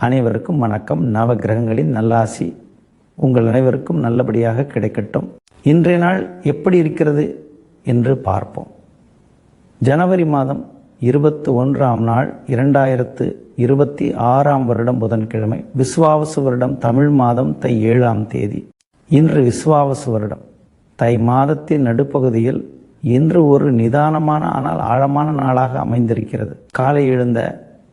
அனைவருக்கும் வணக்கம். நவ கிரகங்களின் நல்லாசி உங்கள் அனைவருக்கும் நல்லபடியாக கிடைக்கட்டும். இன்றைய நாள் எப்படி இருக்கிறது என்று பார்ப்போம். ஜனவரி மாதம் 21ஆம் நாள் 2026ஆம் வருடம் புதன்கிழமை. விசுவாவசு வருடம் தமிழ் மாதம் தை 7ஆம் தேதி. இன்று விசுவாவசு வருடம் தை மாதத்தின் நடுப்பகுதியில் இன்று ஒரு நிதானமான ஆனால் ஆழமான நாளாக அமைந்திருக்கிறது. காலை எழுந்த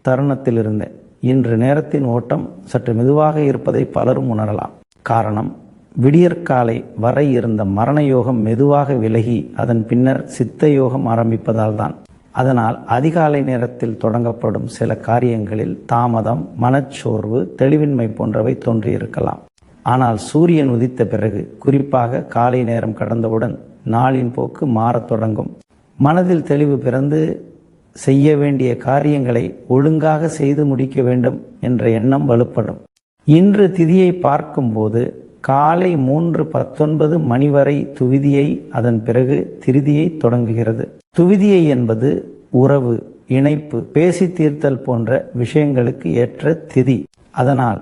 தருணத்திலிருந்த இன்று நேரத்தின் ஓட்டம் சற்று மெதுவாக இருப்பதை பலரும் உணரலாம். காரணம், விடியற்காலை வரை இருந்த மரண யோகம் மெதுவாக விலகி அதன் பின்னர் சித்த யோகம் ஆரம்பிப்பதால் தான். அதனால் அதிகாலை நேரத்தில் தொடங்கப்படும் சில காரியங்களில் தாமதம், மனச்சோர்வு, தெளிவின்மை போன்றவை தோன்றியிருக்கலாம். ஆனால் சூரியன் உதித்த பிறகு, குறிப்பாக காலை நேரம் கடந்தவுடன் நாளின் போக்கு மாறத் தொடங்கும். மனதில் தெளிவு பிறந்து செய்ய வேண்டிய காரியங்களை ஒழுங்காக செய்து முடிக்க வேண்டும் என்ற எண்ணம் வலுப்படும். இன்று திதியை பார்க்கும்போது காலை 3:19 மணி வரை துவிதியை, அதன் பிறகு திருதியை தொடங்குகிறது. துவிதியை என்பது உறவு, இணைப்பு, பேசி தீர்த்தல் போன்ற விஷயங்களுக்கு ஏற்ற திதி. அதனால்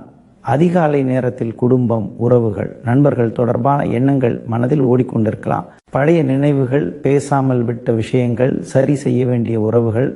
அதிகாலை நேரத்தில் குடும்பம், உறவுகள், நண்பர்கள் தொடர்பான எண்ணங்கள் மனதில் ஓடிக்கொண்டிருக்கலாம். பழைய நினைவுகள், பேசாமல் விட்ட விஷயங்கள், சரி செய்ய வேண்டிய உறவுகள்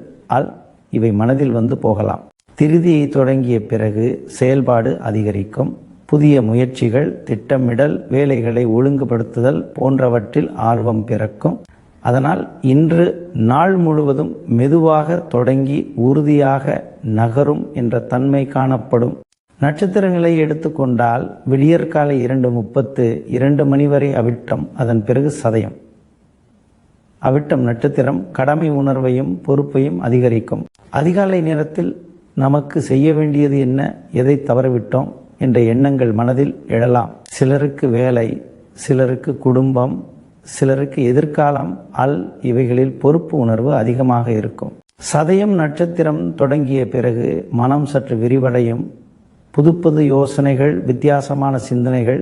இவை மனதில் வந்து போகலாம். திருதியை தொடங்கிய பிறகு செயல்பாடு அதிகரிக்கும். புதிய முயற்சிகள், திட்டமிடல், வேலைகளை ஒழுங்குபடுத்துதல் போன்றவற்றில் ஆர்வம் பிறக்கும். அதனால் இன்று நாள் முழுவதும் மெதுவாக தொடங்கி உறுதியாக நகரும் என்ற தன்மை காணப்படும். நட்சத்திரங்களை எடுத்துக்கொண்டால் விடியற்காலை 2:32 மணி வரை அவிட்டம், அதன் பிறகு சதயம். அவிட்டம் நட்சத்திரம் கடமை உணர்வையும் பொறுப்பையும் அதிகரிக்கும். அதிகாலை நேரத்தில் நமக்கு செய்ய வேண்டியது என்ன, எதை தவறவிட்டோம் என்ற எண்ணங்கள் மனதில் எழலாம். சிலருக்கு வேலை, சிலருக்கு குடும்பம், சிலருக்கு எதிர்காலம் இவைகளில் பொறுப்பு உணர்வு அதிகமாக இருக்கும். சதயம் நட்சத்திரம் தொடங்கிய பிறகு மனம் சற்று விரிவடையும். புது புது யோசனைகள், வித்தியாசமான சிந்தனைகள்,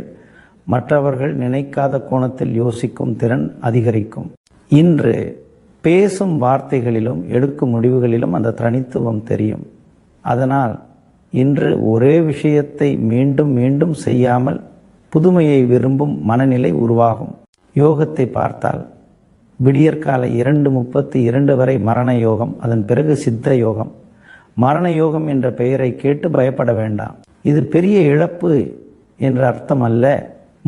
மற்றவர்கள் நினைக்காத கோணத்தில் யோசிக்கும் திறன் அதிகரிக்கும். இன்று பேசும் வார்த்தைகளிலும் எடுக்கும் முடிவுகளிலும் அந்த தனித்துவம் தெரியும். அதனால் இன்று ஒரே விஷயத்தை மீண்டும் மீண்டும் செய்யாமல் புதுமையை விரும்பும் மனநிலை உருவாகும். யோகத்தை பார்த்தால் விடியற்காலை 2:32 வரை மரண யோகம், அதன் பிறகு சித்த யோகம். மரண யோகம் என்ற பெயரை கேட்டு பயப்பட வேண்டாம். இது பெரிய இழப்பு என்ற அர்த்தம் அல்ல,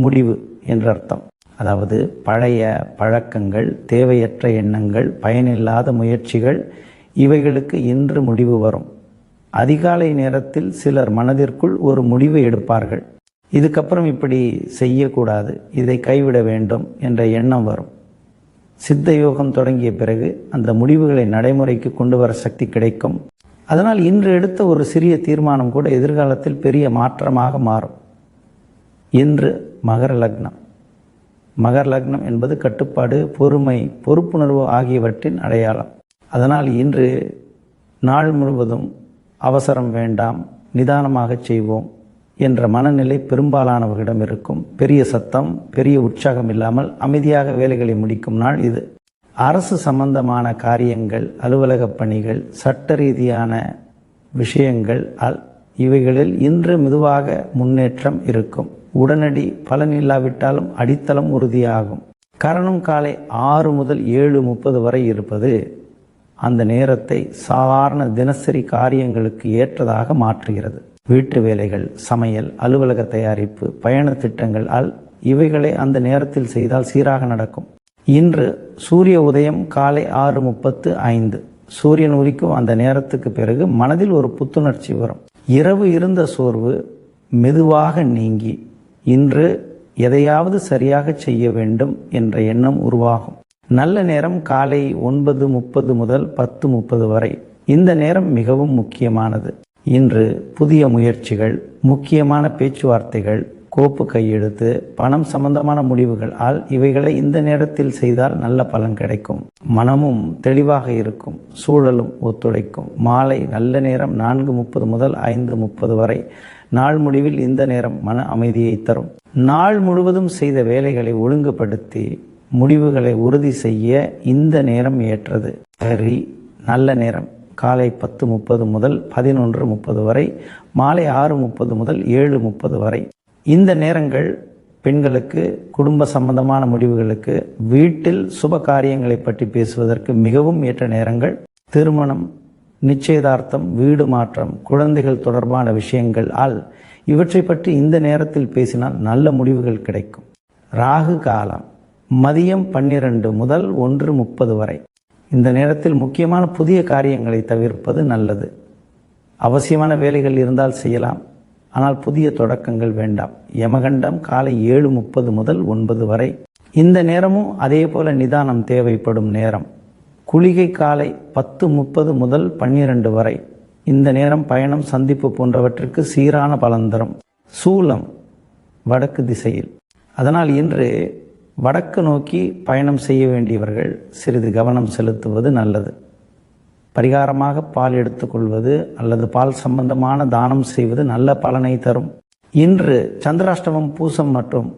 முடிவு என்ற அர்த்தம். அதாவது பழைய பழக்கங்கள், தேவையற்ற எண்ணங்கள், பயனில்லாத முயற்சிகள், இவைகளுக்கு இன்று முடிவு வரும். அதிகாலை நேரத்தில் சிலர் மனதிற்குள் ஒரு முடிவை எடுப்பார்கள். இதுக்கப்புறம் இப்படி செய்யக்கூடாது, இதை கைவிட வேண்டும் என்ற எண்ணம் வரும். சித்த யோகம் தொடங்கிய பிறகு அந்த முடிவுகளை நடைமுறைக்கு கொண்டு வர சக்தி கிடைக்கும். அதனால் இன்று எடுத்த ஒரு சிறிய தீர்மானம் கூட எதிர்காலத்தில் பெரிய மாற்றமாக மாறும். இன்று மகர லக்னம். மகர லக்னம் என்பது கட்டுப்பாடு, பொறுமை, பொறுப்புணர்வு ஆகியவற்றின் அடையாளம். அதனால் இன்று நாள் முழுவதும் அவசரம் வேண்டாம், நிதானமாக செய்வோம் என்ற மனநிலை பெரும்பாலானவர்களிடம் இருக்கும். பெரிய சத்தம், பெரிய உற்சாகம் இல்லாமல் அமைதியாக வேலைகளை முடிக்கும் நாள் இது. அரசு சம்பந்தமான காரியங்கள், அலுவலக பணிகள், சட்ட ரீதியான விஷயங்கள் இவைகளில் இன்று மெதுவாக முன்னேற்றம் இருக்கும். உடனடி பலன் இல்லாவிட்டாலும் அடித்தளம் உறுதியாகும். காரணம், காலை 6 முதல் 7:30 வரை இருப்பது அந்த நேரத்தை சாதாரண தினசரி காரியங்களுக்கு ஏற்றதாக மாற்றுகிறது. வீட்டு வேலைகள், சமையல், அலுவலக தயாரிப்பு, பயண திட்டங்கள் இவைகளை அந்த நேரத்தில் செய்தால் சீராக நடக்கும். இன்று சூரிய உதயம் காலை 6:35. சூரியன் உதிக்கும் அந்த நேரத்துக்கு பிறகு மனதில் ஒரு புத்துணர்ச்சி வரும். இரவு இருந்த சோர்வு மெதுவாக நீங்கி இன்று எதையாவது சரியாக செய்ய வேண்டும் என்ற எண்ணம் உருவாகும். நல்ல நேரம் காலை 9:30 முதல் 10:30 வரை. இந்த நேரம் மிகவும் முக்கியமானது. இன்று புதிய முயற்சிகள், முக்கியமான பேச்சுவார்த்தைகள், கோப்பு கையெழுத்து, பணம் சம்பந்தமான முடிவுகள் இவைகளை இந்த நேரத்தில் செய்தால் நல்ல பலன் கிடைக்கும். மனமும் தெளிவாக இருக்கும், சூழலும் ஒத்துழைக்கும். மாலை நல்ல நேரம் 4:30 முதல் 5:30 வரை. நாள் முடிவில் இந்த நேரம் மன அமைதியை தரும். நாள் முழுவதும் செய்த வேலைகளை ஒழுங்குபடுத்தி முடிவுகளை உறுதி செய்ய இந்த நேரம் ஏற்றது. சரி, நல்ல நேரம் காலை 10:30 முதல் 11:30 வரை, மாலை 6:30 முதல் 7:30 வரை. இந்த நேரங்கள் பெண்களுக்கு குடும்ப சம்பந்தமான முடிவுகளுக்கு, வீட்டில் சுப காரியங்களை பற்றி பேசுவதற்கு மிகவும் ஏற்ற நேரங்கள். திருமணம், நிச்சயதார்த்தம், வீடு மாற்றம், குழந்தைகள் தொடர்பான விஷயங்கள் இவற்றை பற்றி இந்த நேரத்தில் பேசினால் நல்ல முடிவுகள் கிடைக்கும். ராகு காலம் மதியம் 12 முதல் 1:30 வரை. இந்த நேரத்தில் முக்கியமான புதிய காரியங்களை தவிர்ப்பது நல்லது. அவசியமான வேலைகள் இருந்தால் செய்யலாம், ஆனால் புதிய தொடக்கங்கள் வேண்டாம். யமகண்டம் காலை 7:30 முதல் 9 வரை. இந்த நேரமும் அதே போல நிதானம் தேவைப்படும் நேரம். குளிகை காலை 10:30 முதல் 12 வரை. இந்த நேரம் பயணம், சந்திப்பு போன்றவற்றிற்கு சீரான பலன் தரும். சூலம் வடக்கு திசையில். அதனால் இன்று வடக்கு நோக்கி பயணம் செய்ய வேண்டியவர்கள் சிறிது கவனம் செலுத்துவது நல்லது. பரிகாரமாக பால் எடுத்துக்கொள்வது அல்லது பால் சம்பந்தமான தானம் செய்வது நல்ல பலனை தரும். இன்று சந்திராஷ்டமம், பூசம் மற்றும்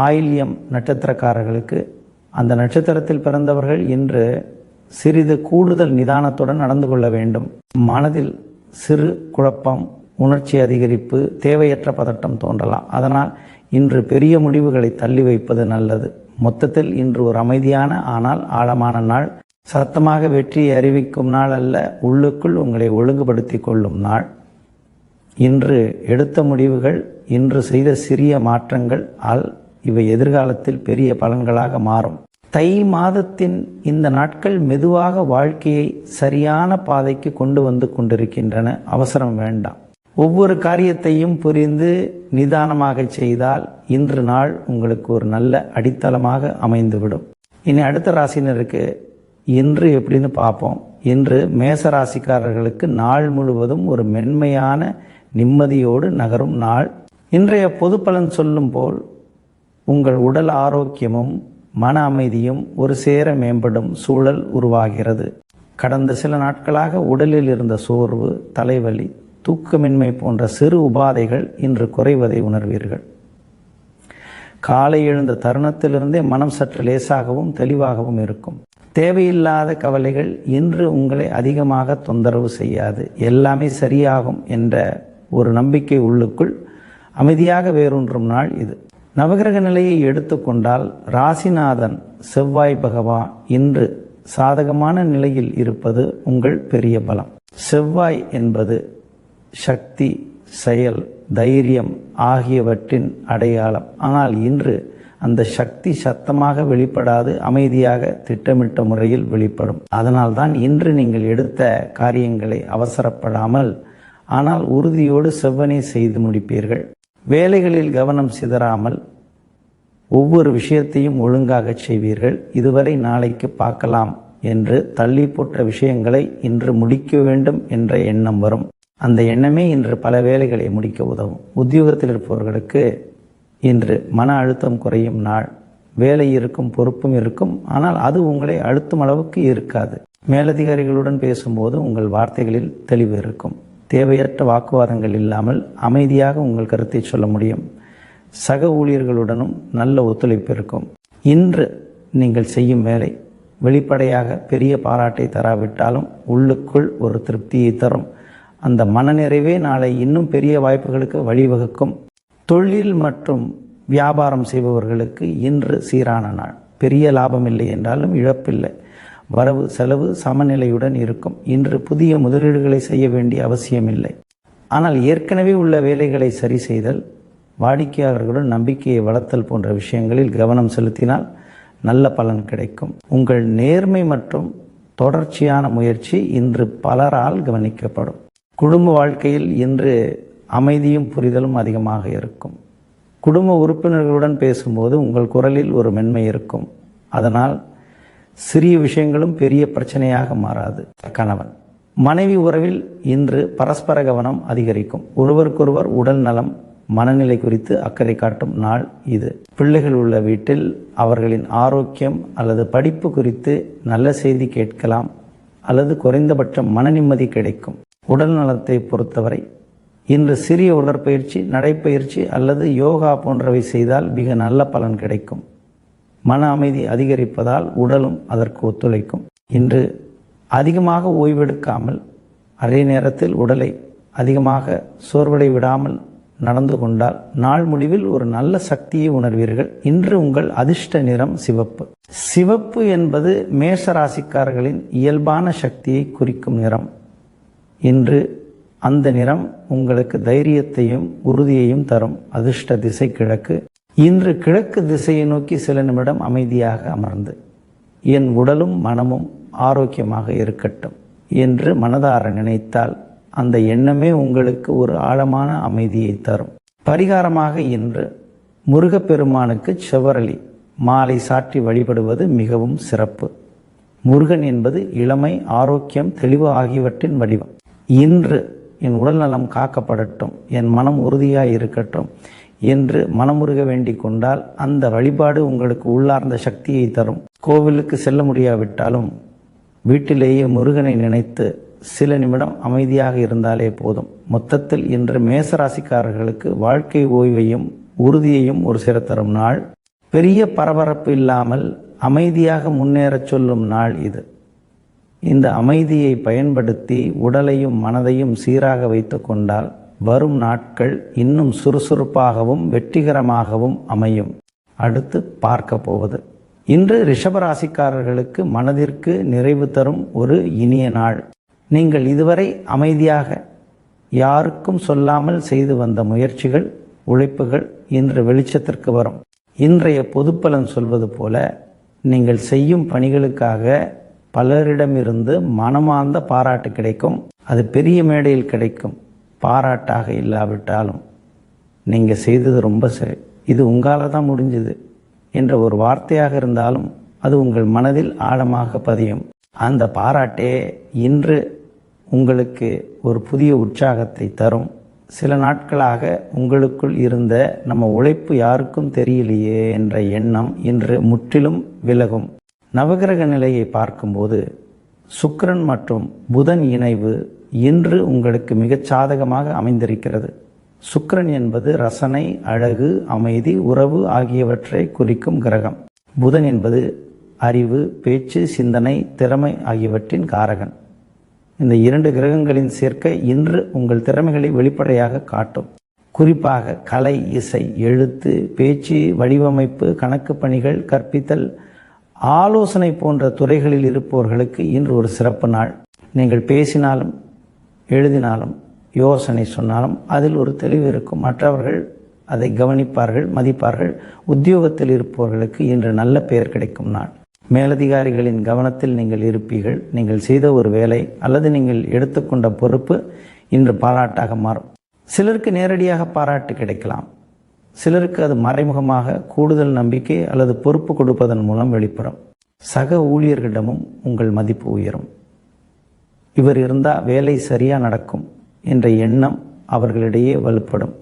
ஆயில்யம் நட்சத்திரக்காரர்களுக்கு, அந்த நட்சத்திரத்தில் பிறந்தவர்கள் இன்று சிறிது கூடுதல் நிதானத்துடன் நடந்து கொள்ள வேண்டும். மனதில் சிறு குழப்பம், உணர்ச்சி அதிகரிப்பு, தேவையற்ற பதட்டம் தோன்றலாம். அதனால் இன்று பெரிய முடிவுகளை தள்ளி வைப்பது நல்லது. மொத்தத்தில் இன்று ஒரு அமைதியான ஆனால் ஆழமான நாள். சத்தமாக வெற்றியை அறிவிக்கும் நாள் அல்ல, உள்ளுக்குள் உங்களை ஒழுங்குபடுத்தி கொள்ளும் நாள். இன்று எடுத்த முடிவுகள், இன்று செய்த சிறிய மாற்றங்கள் இவை எதிர்காலத்தில் பெரிய பலன்களாக மாறும். தை மாதத்தின் இந்த நாட்கள் மெதுவாக வாழ்க்கையை சரியான பாதைக்கு கொண்டு வந்து கொண்டிருக்கின்றன. அவசரம் வேண்டாம். ஒவ்வொரு காரியத்தையும் புரிந்து நிதானமாக செய்தால் இன்று நாள் உங்களுக்கு ஒரு நல்ல அடித்தளமாக அமைந்துவிடும். இனி அடுத்த ராசினருக்கு இன்று எப்படின்னு பார்ப்போம். இன்று மேச ராசிக்காரர்களுக்கு நாள் முழுவதும் ஒரு மென்மையான நிம்மதியோடு நகரும் நாள். இன்றைய பொது பலன் சொல்லும் போல் உங்கள் உடல் ஆரோக்கியமும் மன அமைதியும் ஒரு சேர மேம்படும் சூழல் உருவாகிறது. கடந்த சில நாட்களாக உடலில் இருந்த சோர்வு, தலைவலி, தூக்கமின்மை போன்ற சிறு உபாதைகள் இன்று குறைவதை உணர்வீர்கள். காலை எழுந்த தருணத்திலிருந்தே மனம் சற்று லேசாகவும் தெளிவாகவும் இருக்கும். தேவையில்லாத கவலைகள் இன்று உங்களை அதிகமாக தொந்தரவு செய்யாது. எல்லாமே சரியாகும் என்ற ஒரு நம்பிக்கை உள்ளுக்குள் அமைதியாக வேரூன்றும் நாள் இது. நவகிரக நிலையை எடுத்துக்கொண்டால் ராசிநாதன் செவ்வாய் பகவான் இன்று சாதகமான நிலையில் இருப்பது உங்கள் பெரிய பலம். செவ்வாய் என்பது சக்தி, செயல், தைரியம் ஆகியவற்றின் அடையாளம். ஆனால் இன்று அந்த சக்தி சத்தமாக வெளிப்படாது, அமைதியாக திட்டமிட்ட முறையில் வெளிப்படும். அதனால்தான் இன்று நீங்கள் எடுத்த காரியங்களை அவசரப்படாமல் ஆனால் உறுதியோடு செவ்வனே செய்து முடிப்பீர்கள். வேலைகளில் கவனம் சிதறாமல் ஒவ்வொரு விஷயத்தையும் ஒழுங்காக செய்வீர்கள். இதுவரை நாளைக்கு பார்க்கலாம் என்று தள்ளி போட்ட விஷயங்களை இன்று முடிக்க வேண்டும் என்ற எண்ணம் வரும். அந்த எண்ணமே இன்று பல வேலைகளை முடிக்க உதவும். உத்தியோகத்தில் இருப்பவர்களுக்கு இன்று மன அழுத்தம் குறையும் நாள். வேலை இருக்கும், பொறுப்பும் இருக்கும், ஆனால் அது உங்களை அழுத்தும் அளவுக்கு இருக்காது. மேலதிகாரிகளுடன் பேசும்போது உங்கள் வார்த்தைகளில் தெளிவு இருக்கும். தேவையற்ற வாக்குவாதங்கள் இல்லாமல் அமைதியாக உங்கள் கருத்தை சொல்ல முடியும். சக ஊழியர்களுடனும் நல்ல ஒத்துழைப்பு இருக்கும். இன்று நீங்கள் செய்யும் வேலை வெளிப்படையாக பெரிய பாராட்டை தராவிட்டாலும் உள்ளுக்குள் ஒரு திருப்தியை தரும். அந்த மனநிறைவே நாளை இன்னும் பெரிய வாய்ப்புகளுக்கு வழிவகுக்கும். தொழில் மற்றும் வியாபாரம் செய்பவர்களுக்கு இன்று சீரான நாள். பெரிய லாபம் இல்லை என்றாலும் இழப்பில்லை. வரவு செலவு சமநிலையுடன் இருக்கும். இன்று புதிய முதலீடுகளை செய்ய வேண்டிய அவசியமில்லை. ஆனால் ஏற்கனவே உள்ள வேலைகளை சரி செய்தல், வாடிக்கையாளர்களுடன் நம்பிக்கையை வளர்த்தல் போன்ற விஷயங்களில் கவனம் செலுத்தினால் நல்ல பலன் கிடைக்கும். உங்கள் நேர்மை மற்றும் தொடர்ச்சியான முயற்சி இன்று பலரால் கவனிக்கப்படும். குடும்ப வாழ்க்கையில் இன்று அமைதியும் புரிதலும் அதிகமாக இருக்கும். குடும்ப உறுப்பினர்களுடன் பேசும்போது உங்கள் குரலில் ஒரு மென்மை இருக்கும். அதனால் சிறிய விஷயங்களும் பெரிய பிரச்சனையாக மாறாது. கணவன் மனைவி உறவில் இன்று பரஸ்பர கவனம் அதிகரிக்கும். ஒருவருக்கொருவர் உடல் நலம், மனநிலை குறித்து அக்கறை காட்டும் நாள் இது. பிள்ளைகள் உள்ள வீட்டில் அவர்களின் ஆரோக்கியம் அல்லது படிப்பு குறித்து நல்ல செய்தி கேட்கலாம் அல்லது குறைந்தபட்சம் மன நிம்மதி கிடைக்கும். உடல் நலத்தை பொறுத்தவரை இன்று சிறிய உடற்பயிற்சி, நடைப்பயிற்சி அல்லது யோகா போன்றவை செய்தால் மிக நல்ல பலன் கிடைக்கும். மன அமைதி அதிகரிப்பதால் உடலும் அதற்கு ஒத்துழைக்கும். இன்று அதிகமாக ஓய்வெடுக்காமல் அதே நேரத்தில் உடலை அதிகமாக சோர்வடை விடாமல் நடந்து கொண்டால் நாள் முடிவில் ஒரு நல்ல சக்தியை உணர்வீர்கள். இன்று உங்கள் அதிர்ஷ்ட நிறம் சிவப்பு. சிவப்பு என்பது மேஷ ராசிக்காரர்களின் இயல்பான சக்தியை குறிக்கும் நிறம். இன்று அந்த நிறம் உங்களுக்கு தைரியத்தையும் உறுதியையும் தரும். அதிர்ஷ்ட திசை கிழக்கு. இன்று கிழக்கு திசையை நோக்கி சில நிமிடம் அமைதியாக அமர்ந்து என் உடலும் மனமும் ஆரோக்கியமாக இருக்கட்டும் என்று மனதார நினைத்தால் அந்த எண்ணமே உங்களுக்கு ஒரு ஆழமான அமைதியை தரும். பரிகாரமாக இன்று முருகப்பெருமானுக்கு செவ்வரளி மாலை சாற்றி வழிபடுவது மிகவும் சிறப்பு. முருகன் என்பது இளமை, ஆரோக்கியம், தெளிவு ஆகியவற்றின் வடிவம். இன்று என் உடல் நலம் காக்கப்படட்டும், என் மனம் உறுதியாய் இருக்கட்டும் என்று மனமுருக வேண்டிக் கொண்டால் அந்த வழிபாடு உங்களுக்கு உள்ளார்ந்த சக்தியை தரும். கோவிலுக்கு செல்ல முடியாவிட்டாலும் வீட்டிலேயே முருகனை நினைத்து சில நிமிடம் அமைதியாக இருந்தாலே போதும். மொத்தத்தில் இன்று மேசராசிக்காரர்களுக்கு வாழ்க்கை ஓய்வையும் உறுதியையும் ஒரு சிற தரும் நாள். பெரிய பரபரப்பு இல்லாமல் அமைதியாக முன்னேறச் சொல்லும் நாள் இது. இந்த அமைதியை பயன்படுத்தி உடலையும் மனதையும் சீராக வைத்து கொண்டால் வரும் நாட்கள் இன்னும் சுறுசுறுப்பாகவும் வெற்றிகரமாகவும் அமையும். அடுத்து பார்க்க போவது இன்று ரிஷபராசிக்காரர்களுக்கு மனதிற்கு நிறைவு தரும் ஒரு இனிய நாள். நீங்கள் இதுவரை அமைதியாக யாருக்கும் சொல்லாமல் செய்து வந்த முயற்சிகள், உழைப்புகள் இன்று வெளிச்சத்திற்கு வரும். இன்றைய பொதுப்பலன் சொல்வது போல நீங்கள் செய்யும் பணிகளுக்காக பலரிடமிருந்து மனமார்ந்த பாராட்டு கிடைக்கும். அது பெரிய மேடையில் கிடைக்கும். பாராட்டாக இல்லாவிட்டாலும் நீங்கள் செய்தது ரொம்ப சரி, இது உங்களால் தான் முடிஞ்சுது என்ற ஒரு வார்த்தையாக இருந்தாலும் அது உங்கள் மனதில் ஆழமாக பதியும். அந்த பாராட்டே இன்று உங்களுக்கு ஒரு புதிய உற்சாகத்தை தரும். சில நாட்களாக உங்களுக்குள் இருந்த நம்ம உழைப்பு யாருக்கும் தெரியலையே என்ற எண்ணம் இன்று முற்றிலும் விலகும். நவகிரக நிலையை பார்க்கும்போது சுக்கிரன் மற்றும் புதன் இணைவு இன்று உங்களுக்கு மிகச் சாதகமாக அமைந்திருக்கிறது. சுக்கிரன் என்பது ரசனை, அழகு, அமைதி, உறவு ஆகியவற்றை குறிக்கும் கிரகம். புதன் என்பது அறிவு, பேச்சு, சிந்தனை, திறமை ஆகியவற்றின் காரகன். இந்த இரண்டு கிரகங்களின் சேர்க்கை இன்று உங்கள் திறமைகளை வெளிப்படையாக காட்டும். குறிப்பாக கலை, இசை, எழுத்து, பேச்சு, வடிவமைப்பு, கணக்கு பணிகள், கற்பித்தல், ஆலோசனை போன்ற துறைகளில் இருப்பவர்களுக்கு இன்று ஒரு சிறப்பு நாள். நீங்கள் பேசினாலும் எழுதினாலும் யோசனை சொன்னாலும் அதில் ஒரு தெளிவு இருக்கும். மற்றவர்கள் அதை கவனிப்பார்கள், மதிப்பார்கள். உத்தியோகத்தில் இருப்பவர்களுக்கு இன்று நல்ல பெயர் கிடைக்கும் நாள். மேலதிகாரிகளின் கவனத்தில் நீங்கள் இருப்பீர்கள். நீங்கள் செய்த ஒரு வேலை அல்லது நீங்கள் எடுத்துக்கொண்ட பொறுப்பு இன்று பாராட்டாக மாறும். சிலருக்கு நேரடியாக பாராட்டு கிடைக்கலாம். சிலருக்கு அது மறைமுகமாக கூடுதல் நம்பிக்கை அல்லது பொறுப்பு கொடுப்பதன் மூலம் வெளிப்படும். சக ஊழியர்களிடமும் உங்கள் மதிப்பு உயரும். இவர் இருந்தால் வேலை சரியாக நடக்கும் என்ற எண்ணம் அவர்களிடையே வலுப்படும்.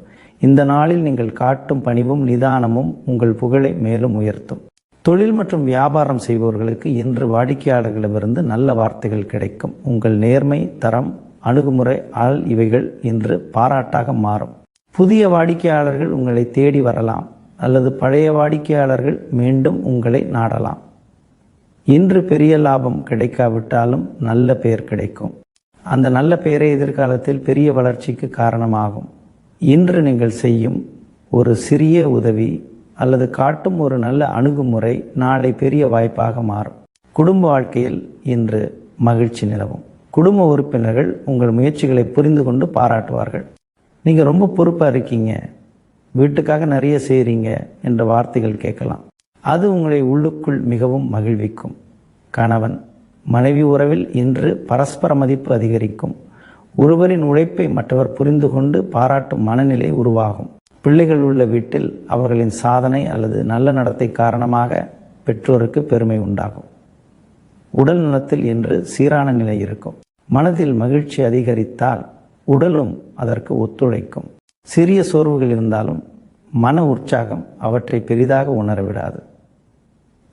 இந்த நாளில் நீங்கள் காட்டும் பணிவும் நிதானமும் உங்கள் புகழை மேலும் உயர்த்தும். தொழில் மற்றும் வியாபாரம் செய்பவர்களுக்கு இன்று வாடிக்கையாளர்களிடமிருந்து நல்ல வார்த்தைகள் கிடைக்கும். உங்கள் நேர்மை, தரம், அணுகுமுறை இவைகள் இன்று பாராட்டாக மாறும். புதிய வாடிக்கையாளர்கள் உங்களை தேடி வரலாம் அல்லது பழைய வாடிக்கையாளர்கள் மீண்டும் உங்களை நாடலாம். இன்று பெரிய லாபம் கிடைக்காவிட்டாலும் நல்ல பெயர் கிடைக்கும். அந்த நல்ல பெயரை எதிர்காலத்தில் பெரிய வளர்ச்சிக்கு காரணமாகும். இன்று நீங்கள் செய்யும் ஒரு சிறிய உதவி அல்லது காட்டும் ஒரு நல்ல அணுகுமுறை நாளை பெரிய வாய்ப்பாக மாறும். குடும்ப வாழ்க்கையில் இன்று மகிழ்ச்சி நிலவும். குடும்ப உறுப்பினர்கள் உங்கள் முயற்சிகளை புரிந்து கொண்டு பாராட்டுவார்கள். நீங்கள் ரொம்ப பொறுப்பாக இருக்கீங்க, வீட்டுக்காக நிறைய செய்கிறீங்க என்ற வார்த்தைகள் கேட்கலாம். அது உங்களை உள்ளுக்குள் மிகவும் மகிழ்விக்கும். கணவன் மனைவி உறவில் இன்று பரஸ்பர மதிப்பு அதிகரிக்கும். ஒருவரின் உழைப்பை மற்றவர் புரிந்து கொண்டு பாராட்டும் மனநிலை உருவாகும். பிள்ளைகள் உள்ள வீட்டில் அவர்களின் சாதனை அல்லது நல்ல நடத்தை காரணமாக பெற்றோருக்கு பெருமை உண்டாகும். உடல் நலத்தில் இன்று சீரான நிலை இருக்கும். மனதில் மகிழ்ச்சி அதிகரித்தால் உடலும் அதற்கு ஒத்துழைக்கும். சிறிய சோர்வுகள் இருந்தாலும் மன உற்சாகம் அவற்றை பெரிதாக உணரவிடாது.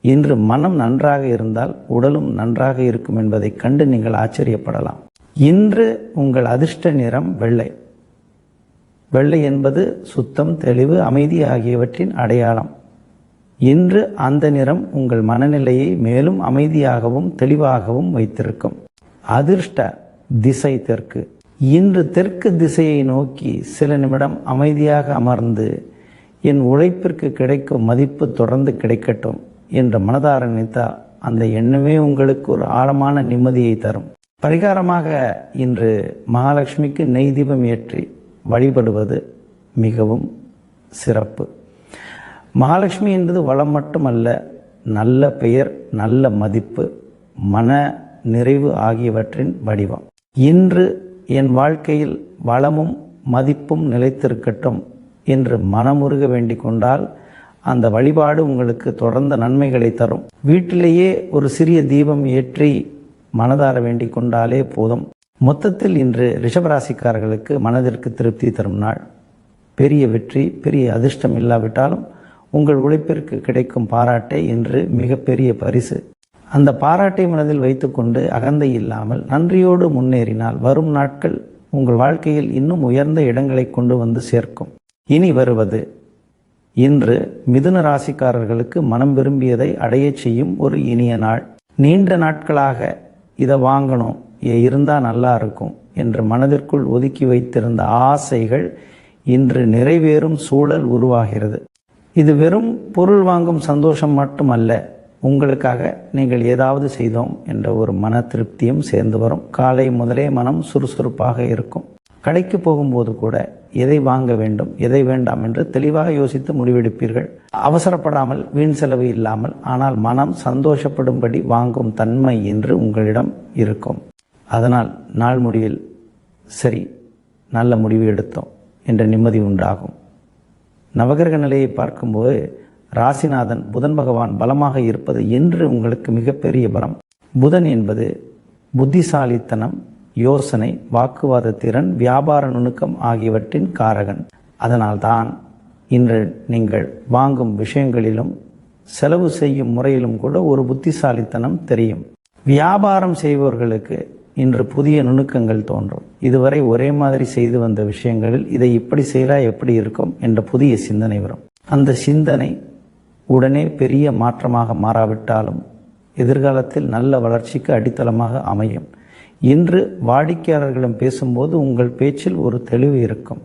இன்று மனம் நன்றாக இருந்தால் உடலும் நன்றாக இருக்கும் என்பதை கண்டு நீங்கள் ஆச்சரியப்படலாம். இன்று உங்கள் அதிர்ஷ்ட நிறம் வெள்ளை. வெள்ளை என்பது சுத்தம், தெளிவு, அமைதி ஆகியவற்றின் அடையாளம். இன்று அந்த நிறம் உங்கள் மனநிலையை மேலும் அமைதியாகவும் தெளிவாகவும் வைத்திருக்கும். அதிர்ஷ்ட திசை தெற்கு. இன்று தெற்கு திசையை நோக்கி சில நிமிடம் அமைதியாக அமர்ந்து என் உழைப்பிற்கு கிடைக்கும் மதிப்பு தொடர்ந்து கிடைக்கட்டும் என்று மனதார நினைத்தால் அந்த எண்ணமே உங்களுக்கு ஒரு ஆழமான நிம்மதியை தரும். பரிகாரமாக இன்று மகாலட்சுமிக்கு நெய் தீபம் ஏற்றி வழிபடுவது மிகவும் சிறப்பு. மகாலட்சுமி என்பது வளம் மட்டுமல்ல, நல்ல பெயர், நல்ல மதிப்பு, மன நிறைவு ஆகியவற்றின் வடிவம். இன்று என் வாழ்க்கையில் வளமும் மதிப்பும் நிலைத்திருக்கட்டும் என்று மனமுருக வேண்டிக் கொண்டால் அந்த வழிபாடு உங்களுக்கு தொடர்ந்த நன்மைகளை தரும். வீட்டிலேயே ஒரு சிறிய தீபம் ஏற்றி மனதார வேண்டிக் கொண்டாலே போதும். மொத்தத்தில் இன்று ரிஷபராசிக்காரர்களுக்கு மனதிற்கு திருப்தி தரும் நாள். பெரிய வெற்றி, பெரிய அதிர்ஷ்டம் இல்லாவிட்டாலும் உங்கள் உழைப்பிற்கு கிடைக்கும் பாராட்டே இன்று மிகப்பெரிய பரிசு. அந்த பாராட்டை மனதில் வைத்துக்கொண்டு அகந்தை இல்லாமல் நன்றியோடு முன்னேறினால் வரும் நாட்கள் உங்கள் வாழ்க்கையில் இன்னும் உயர்ந்த இடங்களை கொண்டு வந்து சேர்க்கும். இனி வருவது இன்று மிதுன ராசிக்காரர்களுக்கு மனம் விரும்பியதை அடைய செய்யும் ஒரு இனிய நாள். நீண்ட நாட்களாக இதை வாங்கணும், இருந்தால் நல்லா இருக்கும் என்று மனதிற்குள் ஒதுக்கி வைத்திருந்த ஆசைகள் இன்று நிறைவேறும் சூழல் உருவாகிறது. இது வெறும் பொருள் வாங்கும் சந்தோஷம் மட்டுமல்ல, உங்களுக்காக நீங்கள் ஏதாவது செய்தோம் என்ற ஒரு மன திருப்தியும் சேர்ந்து வரும். காலை முதலே மனம் சுறுசுறுப்பாக இருக்கும். கடைக்கு போகும்போது கூட எதை வாங்க வேண்டும், எதை வேண்டாம் என்று தெளிவாக யோசித்து முடிவெடுப்பீர்கள். அவசரப்படாமல், வீண் செலவு இல்லாமல், ஆனால் மனம் சந்தோஷப்படும்படி வாங்கும் தன்மை என்று உங்களிடம் இருக்கும். அதனால் நாள் முடிவில் சரி, நல்ல முடிவு எடுத்தோம் என்ற நிம்மதி உண்டாகும். நவகிரக நிலையை பார்க்கும்போது ராசிநாதன் புதன் பகவான் பலமாக இருப்பது என்று உங்களுக்கு மிகப்பெரிய பலம். புதன் என்பது புத்திசாலித்தனம், யோசனை, வாக்குவாத திறன், வியாபார நுணுக்கம் ஆகியவற்றின் காரகன். அதனால்தான் இன்று நீங்கள் வாங்கும் விஷயங்களிலும் செலவு செய்யும் முறையிலும் கூட ஒரு புத்திசாலித்தனம் தெரியும். வியாபாரம் செய்பவர்களுக்கு இன்று புதிய நுணுக்கங்கள் தோன்றும். இதுவரை ஒரே மாதிரி செய்து வந்த விஷயங்களில் இதை இப்படி செய்தால் எப்படி இருக்கும் என்ற புதிய சிந்தனை வரும். அந்த சிந்தனை உடனே பெரிய மாற்றமாக மாறாவிட்டாலும் எதிர்காலத்தில் நல்ல வளர்ச்சிக்கு அடித்தளமாக அமையும். இன்று வாடிக்கையாளர்களிடம் பேசும்போது உங்கள் பேச்சில் ஒரு தெளிவு இருக்கும்.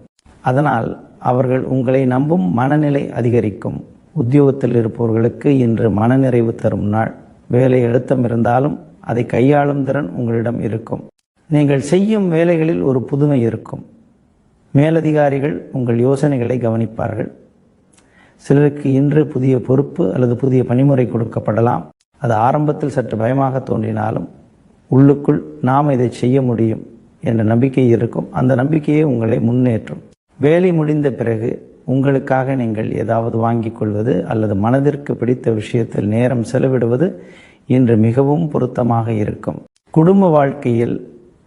அதனால் அவர்கள் உங்களை நம்பும் மனநிலை அதிகரிக்கும். உத்தியோகத்தில் இருப்பவர்களுக்கு இன்று மனநிறைவு தரும் நாள். வேலை அழுத்தம் இருந்தாலும் அதை கையாளும் திறன் உங்களிடம் இருக்கும். நீங்கள் செய்யும் வேலைகளில் ஒரு புதுமை இருக்கும். மேலதிகாரிகள் உங்கள் யோசனைகளை கவனிப்பார்கள். சிலருக்கு இன்று புதிய பொறுப்பு அல்லது புதிய பணிமுறை கொடுக்கப்படலாம். அது ஆரம்பத்தில் சற்று பயமாக தோன்றினாலும் உள்ளுக்குள் நாம் இதை செய்ய முடியும் என்ற நம்பிக்கை இருக்கும். அந்த நம்பிக்கையே உங்களை முன்னேற்றும். வேலை முடிந்த பிறகு உங்களுக்காக நீங்கள் ஏதாவது வாங்கி கொள்வது அல்லது மனதிற்கு பிடித்த விஷயத்தில் நேரம் செலவிடுவது இன்று மிகவும் பொருத்தமாக இருக்கும். குடும்ப வாழ்க்கையில்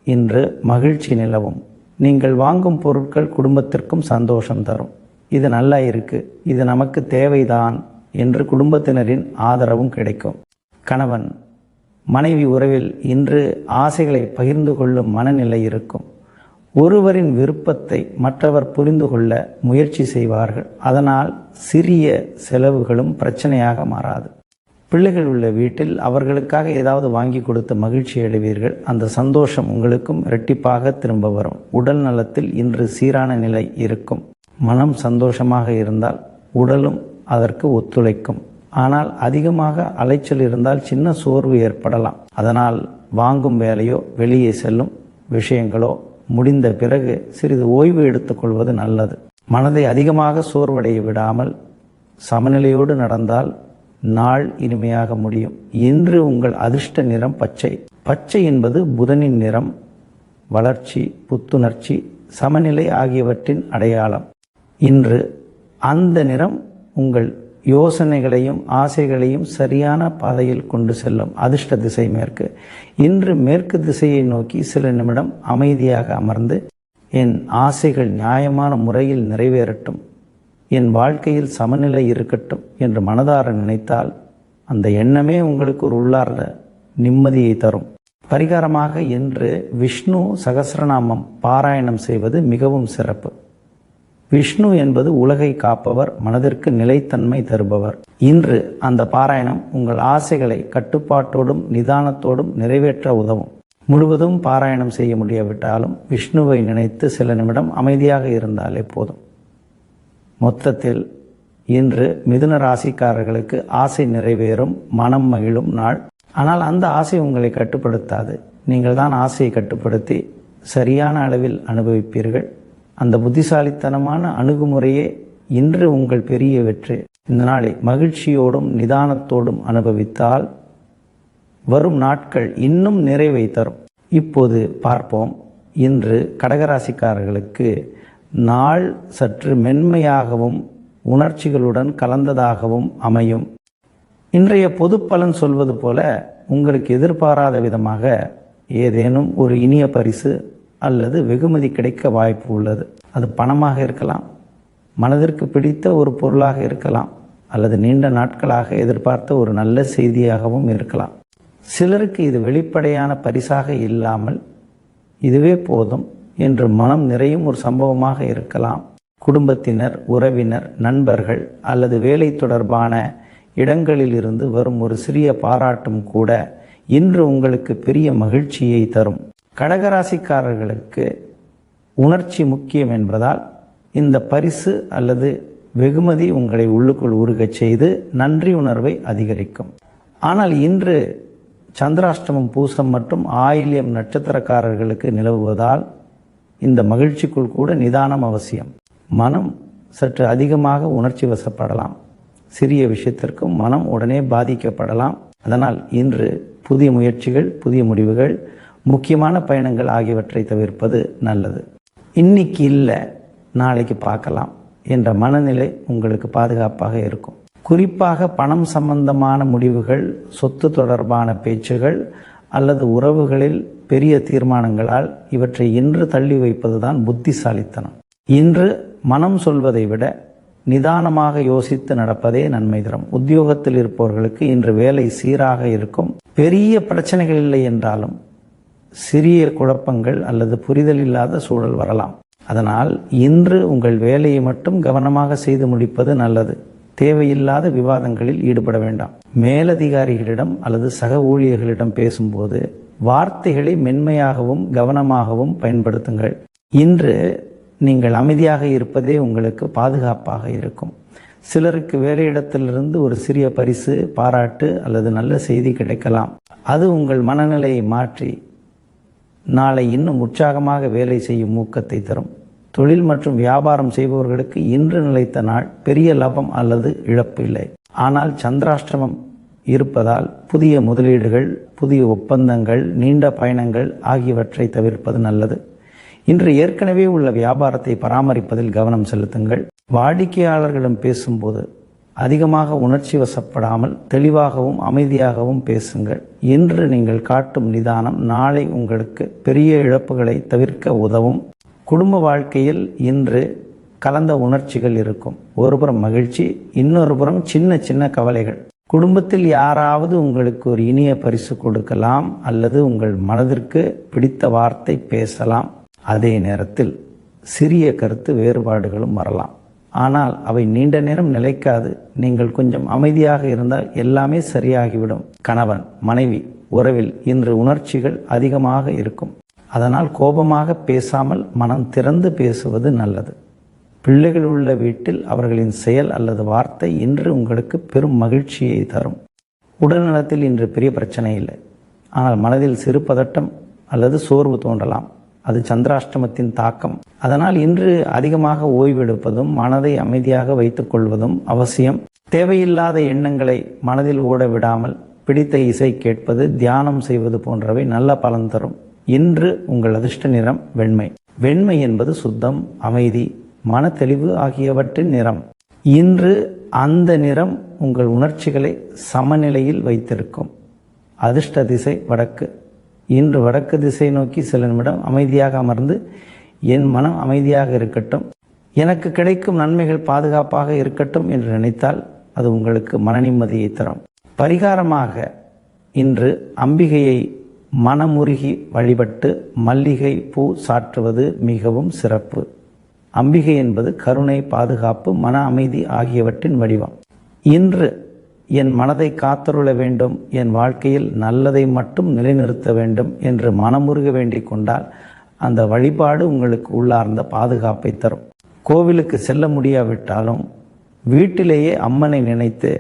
இன்று மகிழ்ச்சி நிலவும். நீங்கள் வாங்கும் பொருட்கள் குடும்பத்திற்கும் சந்தோஷம் தரும். இது நல்லா இருக்கு, இது நமக்கு தேவைதான் என்று குடும்பத்தினரின் ஆதரவும் கிடைக்கும். கணவன் மனைவி உறவில் இன்று ஆசைகளை பகிர்ந்து கொள்ளும் மனநிலை இருக்கும். ஒருவரின் விருப்பத்தை மற்றவர் புரிந்து கொள்ள முயற்சி செய்வார்கள். அதனால் சிறிய செலவுகளும் பிரச்சனையாக மாறாது. பிள்ளைகள் உள்ள வீட்டில் அவர்களுக்காக ஏதாவது வாங்கி கொடுத்து மகிழ்ச்சி அடைவீர்கள். அந்த சந்தோஷம் உங்களுக்கும் இரட்டிப்பாக திரும்ப வரும். உடல் நலத்தில் இன்று சீரான நிலை இருக்கும். மனம் சந்தோஷமாக இருந்தால் உடலும் அதற்கு ஒத்துழைக்கும். ஆனால் அதிகமாக அலைச்சல் இருந்தால் சின்ன சோர்வு ஏற்படலாம். அதனால் வாங்கும் வேலையோ வெளியே செல்லும் விஷயங்களோ முடிந்த பிறகு சிறிது ஓய்வு எடுத்துக்கொள்வது நல்லது. மனதை அதிகமாக சோர்வடைய விடாமல் சமநிலையோடு நடந்தால் நாள் இனிமையாக முடியும். இன்று உங்கள் அதிர்ஷ்ட நிறம் பச்சை. பச்சை என்பது புதனின் நிறம். வளர்ச்சி, புத்துணர்ச்சி, சமநிலை ஆகியவற்றின் அடையாளம். இன்று அந்த நிறம் உங்கள் யோசனைகளையும் ஆசைகளையும் சரியான பாதையில் கொண்டு செல்லும். அதிர்ஷ்ட திசை மேற்கு. இன்று மேற்கு திசையை நோக்கி சில நிமிடம் அமைதியாக அமர்ந்து என் ஆசைகள் நியாயமான முறையில் நிறைவேறட்டும், என் வாழ்க்கையில் சமநிலை இருக்கட்டும் என்று மனதார நினைத்தால் அந்த எண்ணமே உங்களுக்கு ஒரு உள்ளார்ந்த நிம்மதியை தரும். பரிகாரமாக இன்று விஷ்ணு சகஸ்ரநாமம் பாராயணம் செய்வது மிகவும் சிறப்பு. விஷ்ணு என்பது உலகை காப்பவர், மனதிற்கு நிலைத்தன்மை தருபவர். இன்று அந்த பாராயணம் உங்கள் ஆசைகளை கட்டுப்பாட்டோடும் நிதானத்தோடும் நிறைவேற்ற உதவும். முழுவதும் பாராயணம் செய்ய முடியாவிட்டாலும் விஷ்ணுவை நினைத்து சில நிமிடம் அமைதியாக இருந்தாலே போதும். மொத்தத்தில் இன்று மிதுன ராசிக்காரர்களுக்கு ஆசை நிறைவேறும், மனம் மகிழும் நாள். ஆனால் அந்த ஆசை உங்களை கட்டுப்படுத்தாது. நீங்கள் தான் ஆசையை கட்டுப்படுத்தி சரியான அளவில் அனுபவிப்பீர்கள். அந்த புத்திசாலித்தனமான அணுகுமுறையே இன்று உங்கள் பெரிய வெற்றி. இந்த நாளை மகிழ்ச்சியோடும் நிதானத்தோடும் அனுபவித்தால் வரும் நாட்கள் இன்னும் நிறைவை தரும். இப்போது பார்ப்போம், இன்று கடகராசிக்காரர்களுக்கு நாள் சற்று மென்மையாகவும் உணர்ச்சிகளுடன் கலந்ததாகவும் அமையும். இன்றைய பொது பலன் சொல்வது போல உங்களுக்கு எதிர்பாராத விதமாக ஏதேனும் ஒரு இனிய பரிசு அல்லது வெகுமதி கிடைக்க வாய்ப்பு உள்ளது. அது பணமாக இருக்கலாம், மனதிற்கு பிடித்த ஒரு பொருளாக இருக்கலாம், அல்லது நீண்ட நாட்களாக எதிர்பார்த்த ஒரு நல்ல செய்தியாகவும் இருக்கலாம். சிலருக்கு இது வெளிப்படையான பரிசாக இல்லாமல் இதுவே போதும் என்று மனம் நிறையும் ஒரு சம்பவமாக இருக்கலாம். குடும்பத்தினர், உறவினர், நண்பர்கள் அல்லது வேலை தொடர்பான இடங்களில் இருந்து வரும் ஒரு சிறிய பாராட்டும் கூட இன்று உங்களுக்கு பெரிய மகிழ்ச்சியை தரும். கடகராசிக்காரர்களுக்கு உணர்ச்சி முக்கியம் என்பதால் இந்த பரிசு அல்லது வெகுமதி உங்களை உள்ளுக்குள் உருகச் செய்து நன்றி உணர்வை அதிகரிக்கும். ஆனால் இன்று சந்திராஷ்டமம், பூசம் மற்றும் ஆயில்யம் நட்சத்திரக்காரர்களுக்கு நிலவுவதால் இந்த மகிழ்ச்சிக்குள் கூட நிதானம் அவசியம். மனம் சற்று அதிகமாக உணர்ச்சி வசப்படலாம். சிறிய விஷயத்திற்கும் மனம் உடனே பாதிக்கப்படலாம். அதனால் இன்று புதிய முயற்சிகள், புதிய முடிவுகள், முக்கியமான பயணங்கள் ஆகியவற்றை தவிர்ப்பது நல்லது. இன்னைக்கு இல்லை, நாளைக்கு பார்க்கலாம் என்ற மனநிலை உங்களுக்கு பாதுகாப்பாக இருக்கும். குறிப்பாக பணம் சம்பந்தமான முடிவுகள், சொத்து தொடர்பான பேச்சுகள் அல்லது உறவுகளில் பெரிய தீர்மானங்களால் இவற்றை இன்று தள்ளி வைப்பதுதான் புத்திசாலித்தனம். இன்று மனம் சொல்வதை விட நிதானமாக யோசித்து நடப்பதே நன்மை தரும். உத்தியோகத்தில் இருப்பவர்களுக்கு இன்று வேலை சீராக இருக்கும். பெரிய பிரச்சனைகள் இல்லை என்றாலும் சிறிய குழப்பங்கள் அல்லது புரிதல் இல்லாத சூழல் வரலாம். அதனால் இன்று உங்கள் வேலையை மட்டும் கவனமாக செய்து முடிப்பது நல்லது. தேவையில்லாத விவாதங்களில் ஈடுபட வேண்டாம். மேலதிகாரிகளிடம் அல்லது சக ஊழியர்களிடம் பேசும்போது வார்த்தைகளை மென்மையாகவும் கவனமாகவும் பயன்படுத்துங்கள். இன்று நீங்கள் அமைதியாக இருப்பதே உங்களுக்கு பாதுகாப்பாக இருக்கும். சிலருக்கு வேலையிடத்திலிருந்து ஒரு சிறிய பரிசு, பாராட்டு அல்லது நல்ல செய்தி கிடைக்கலாம். அது உங்கள் மனநிலையை மாற்றி நாளை இன்னும் உற்சாகமாக வேலை செய்யும் ஊக்கத்தை தரும். தொழில் மற்றும் வியாபாரம் செய்பவர்களுக்கு இன்று நிலைத்த நாள். பெரிய லாபம் அல்லது இழப்பு இல்லை. ஆனால் சந்திராஷ்டமம் இருப்பதால் புதிய முதலீடுகள், புதிய ஒப்பந்தங்கள், நீண்ட பயணங்கள் ஆகியவற்றை தவிர்ப்பது நல்லது. இன்று ஏற்கனவே உள்ள வியாபாரத்தை பராமரிப்பதில் கவனம் செலுத்துங்கள். வாடிக்கையாளர்களிடம் பேசும்போது அதிகமாக உணர்ச்சி வசப்படாமல் தெளிவாகவும் அமைதியாகவும் பேசுங்கள். இன்று நீங்கள் காட்டும் நிதானம் நாளை உங்களுக்கு பெரிய இழப்புகளை தவிர்க்க உதவும். குடும்ப வாழ்க்கையில் இன்று கலந்த உணர்ச்சிகள் இருக்கும். ஒருபுறம் மகிழ்ச்சி, இன்னொரு புறம் சின்ன சின்ன கவலைகள். குடும்பத்தில் யாராவது உங்களுக்கு ஒரு இனிய பரிசு கொடுக்கலாம் அல்லது உங்கள் மனதிற்கு பிடித்த வார்த்தை பேசலாம். அதே நேரத்தில் சிறிய கருத்து வேறுபாடுகளும் வரலாம். ஆனால் அவை நீண்ட நேரம் நிலைக்காது. நீங்கள் கொஞ்சம் அமைதியாக இருந்தால் எல்லாமே சரியாகிவிடும். கணவன் மனைவி உறவில் இன்று உணர்ச்சிகள் அதிகமாக இருக்கும். அதனால் கோபமாக பேசாமல் மனம் திறந்து பேசுவது நல்லது. பிள்ளைகள் உள்ள வீட்டில் அவர்களின் செயல் அல்லது வார்த்தை இன்று உங்களுக்கு பெரும் மகிழ்ச்சியை தரும். உடல்நலத்தில் இன்று பெரிய பிரச்சனை இல்லை. ஆனால் மனதில் சிறு பதட்டம் அல்லது சோர்வு தோன்றலாம். அது சந்திராஷ்டமத்தின் தாக்கம். அதனால் இன்று அதிகமாக ஓய்வெடுப்பதும் மனதை அமைதியாக வைத்துக் கொள்வதும் அவசியம். தேவையில்லாத எண்ணங்களை மனதில் ஓட விடாமல் பிடித்த இசை கேட்பது, தியானம் செய்வது போன்றவை நல்ல பலன் தரும். இன்று உங்கள் அதிர்ஷ்ட நிறம் வெண்மை. வெண்மை என்பது சுத்தம், அமைதி, மன தெளிவு ஆகியவற்றின் நிறம். இன்று அந்த நிறம் உங்கள் உணர்ச்சிகளை சமநிலையில் வைத்திருக்கும். அதிர்ஷ்ட திசை வடக்கு. இன்று வடக்கு திசை நோக்கி சில நிமிடம் அமைதியாக அமர்ந்து என் மனம் அமைதியாக இருக்கட்டும், எனக்கு கிடைக்கும் நன்மைகள் பாதுகாப்பாக இருக்கட்டும் என்று நினைத்தால் அது உங்களுக்கு மன நிம்மதியை தரும். பரிகாரமாக இன்று அம்பிகையை மனமுருகி வழிபட்டு மல்லிகை பூ சாற்றுவது மிகவும் சிறப்பு. அம்பிகை என்பது கருணை, பாதுகாப்பு, மன அமைதி ஆகியவற்றின் வடிவம். இன்று என் மனதை காத்தருள வேண்டும், என் வாழ்க்கையில் நல்லதை மட்டும் நிலைநிறுத்த வேண்டும் என்று மனமுருக வேண்டிக் கொண்டால் அந்த வழிபாடு உங்களுக்கு உள்ளார்ந்த பாதுகாப்பை தரும். கோவிலுக்கு செல்ல முடியாவிட்டாலும் வீட்டிலேயே அம்மனை நினைத்து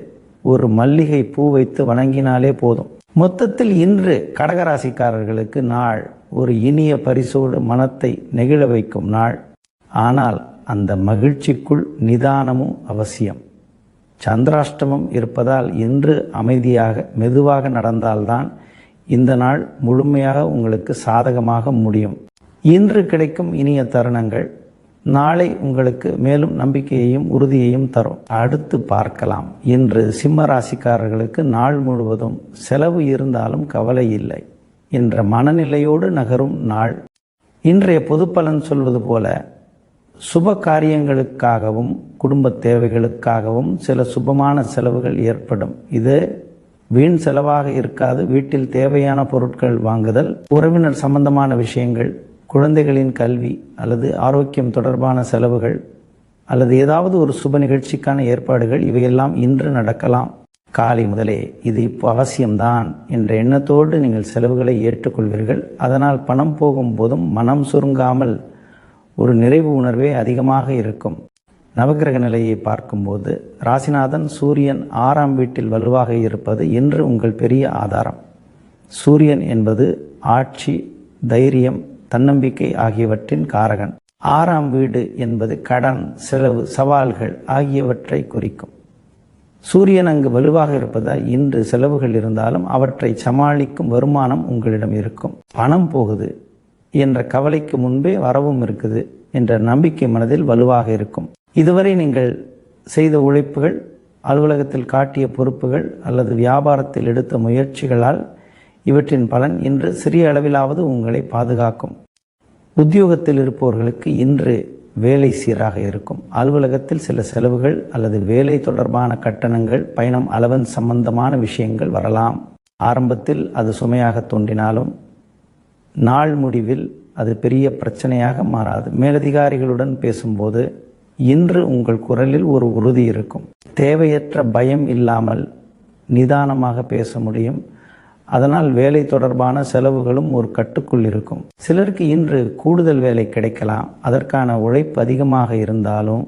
ஒரு மல்லிகை பூ வைத்து வணங்கினாலே போதும். மொத்தத்தில் இன்று கடகராசிக்காரர்களுக்கு நாள் ஒரு இனிய பரிசோடு மனத்தை நெகிழ வைக்கும் நாள். ஆனால் அந்த மகிழ்ச்சிக்குள் நிதானமும் அவசியம். சந்திராஷ்டமம் இருப்பதால் இன்று அமைதியாக மெதுவாக நடந்தால்தான் இந்த நாள் முழுமையாக உங்களுக்கு சாதகமாக முடியும். இன்று கிடைக்கும் இனிய தருணங்கள் நாளை உங்களுக்கு மேலும் நம்பிக்கையையும் உறுதியையும் தரும். அடுத்து பார்க்கலாம். இன்று சிம்ம ராசிக்காரர்களுக்கு நாள் முழுவதும் செலவு இருந்தாலும் கவலை இல்லை என்ற மனநிலையோடு நகரும் நாள். இன்றைய பொது பலன் சொல்வது போல சுப காரியங்களுக்காகவும் குடும்ப தேவைகளுக்காகவும் சில சுபமான செலவுகள் ஏற்படும். இது வீண் செலவாக இருக்காது. வீட்டில் தேவையான பொருட்கள் வாங்குதல், உறவினர் சம்பந்தமான விஷயங்கள், குழந்தைகளின் கல்வி அல்லது ஆரோக்கியம் தொடர்பான செலவுகள் அல்லது ஏதாவது ஒரு சுப நிகழ்ச்சிக்கான ஏற்பாடுகள் இவையெல்லாம் இன்று நடக்கலாம். காலை முதலே இது இப்போ அவசியம்தான் என்ற எண்ணத்தோடு நீங்கள் செலவுகளை ஏற்றுக்கொள்வீர்கள். அதனால் பணம் போகும்போதும் மனம் சுருங்காமல் ஒரு நிறைவு உணர்வே அதிகமாக இருக்கும். நவகிரக நிலையை பார்க்கும்போது ராசிநாதன் சூரியன் 6ஆம் வீட்டில் வலுவாக இருப்பது இன்று உங்கள் பெரிய ஆதாரம். சூரியன் என்பது ஆட்சி, தைரியம், தன்னம்பிக்கை ஆகியவற்றின் காரகன். 6ஆம் வீடு என்பது கடன், செலவு, சவால்கள் ஆகியவற்றை குறிக்கும். சூரியன் அங்கு வலுவாக இருப்பதால் இன்று செலவுகள் இருந்தாலும் அவற்றை சமாளிக்கும் வருமானம் உங்களிடம் இருக்கும். பணம் போகுது என்ற கவலைக்கு முன்பே வரவும் இருக்குது என்ற நம்பிக்கை மனதில் வலுவாக இருக்கும். இதுவரை நீங்கள் செய்த உழைப்புகள், அலுவலகத்தில் காட்டிய பொறுப்புகள் அல்லது வியாபாரத்தில் எடுத்த முயற்சிகளால் இவற்றின் பலன் இன்று சிறிய அளவிலாவது உங்களை பாதுகாக்கும். உத்தியோகத்தில் இருப்பவர்களுக்கு இன்று வேலை சீராக இருக்கும். அலுவலகத்தில் சில செலவுகள் அல்லது வேலை தொடர்பான கட்டணங்கள், பயணம், அலவன்ஸ் சம்பந்தமான விஷயங்கள் வரலாம். ஆரம்பத்தில் அது சுமையாக தோன்றினாலும் நாள் முடிவில் அது பெரிய பிரச்சனையாக மாறாது. மேலதிகாரிகளுடன் பேசும்போது இன்று உங்கள் குரலில் ஒரு உறுதி இருக்கும். தேவையற்ற பயம் இல்லாமல் நிதானமாக பேச முடியும். அதனால் வேலை தொடர்பான செலவுகளும் ஒரு கட்டுக்குள் இருக்கும். சிலருக்கு இன்று கூடுதல் வேலை கிடைக்கலாம். அதற்கான உழைப்பு அதிகமாக இருந்தாலும்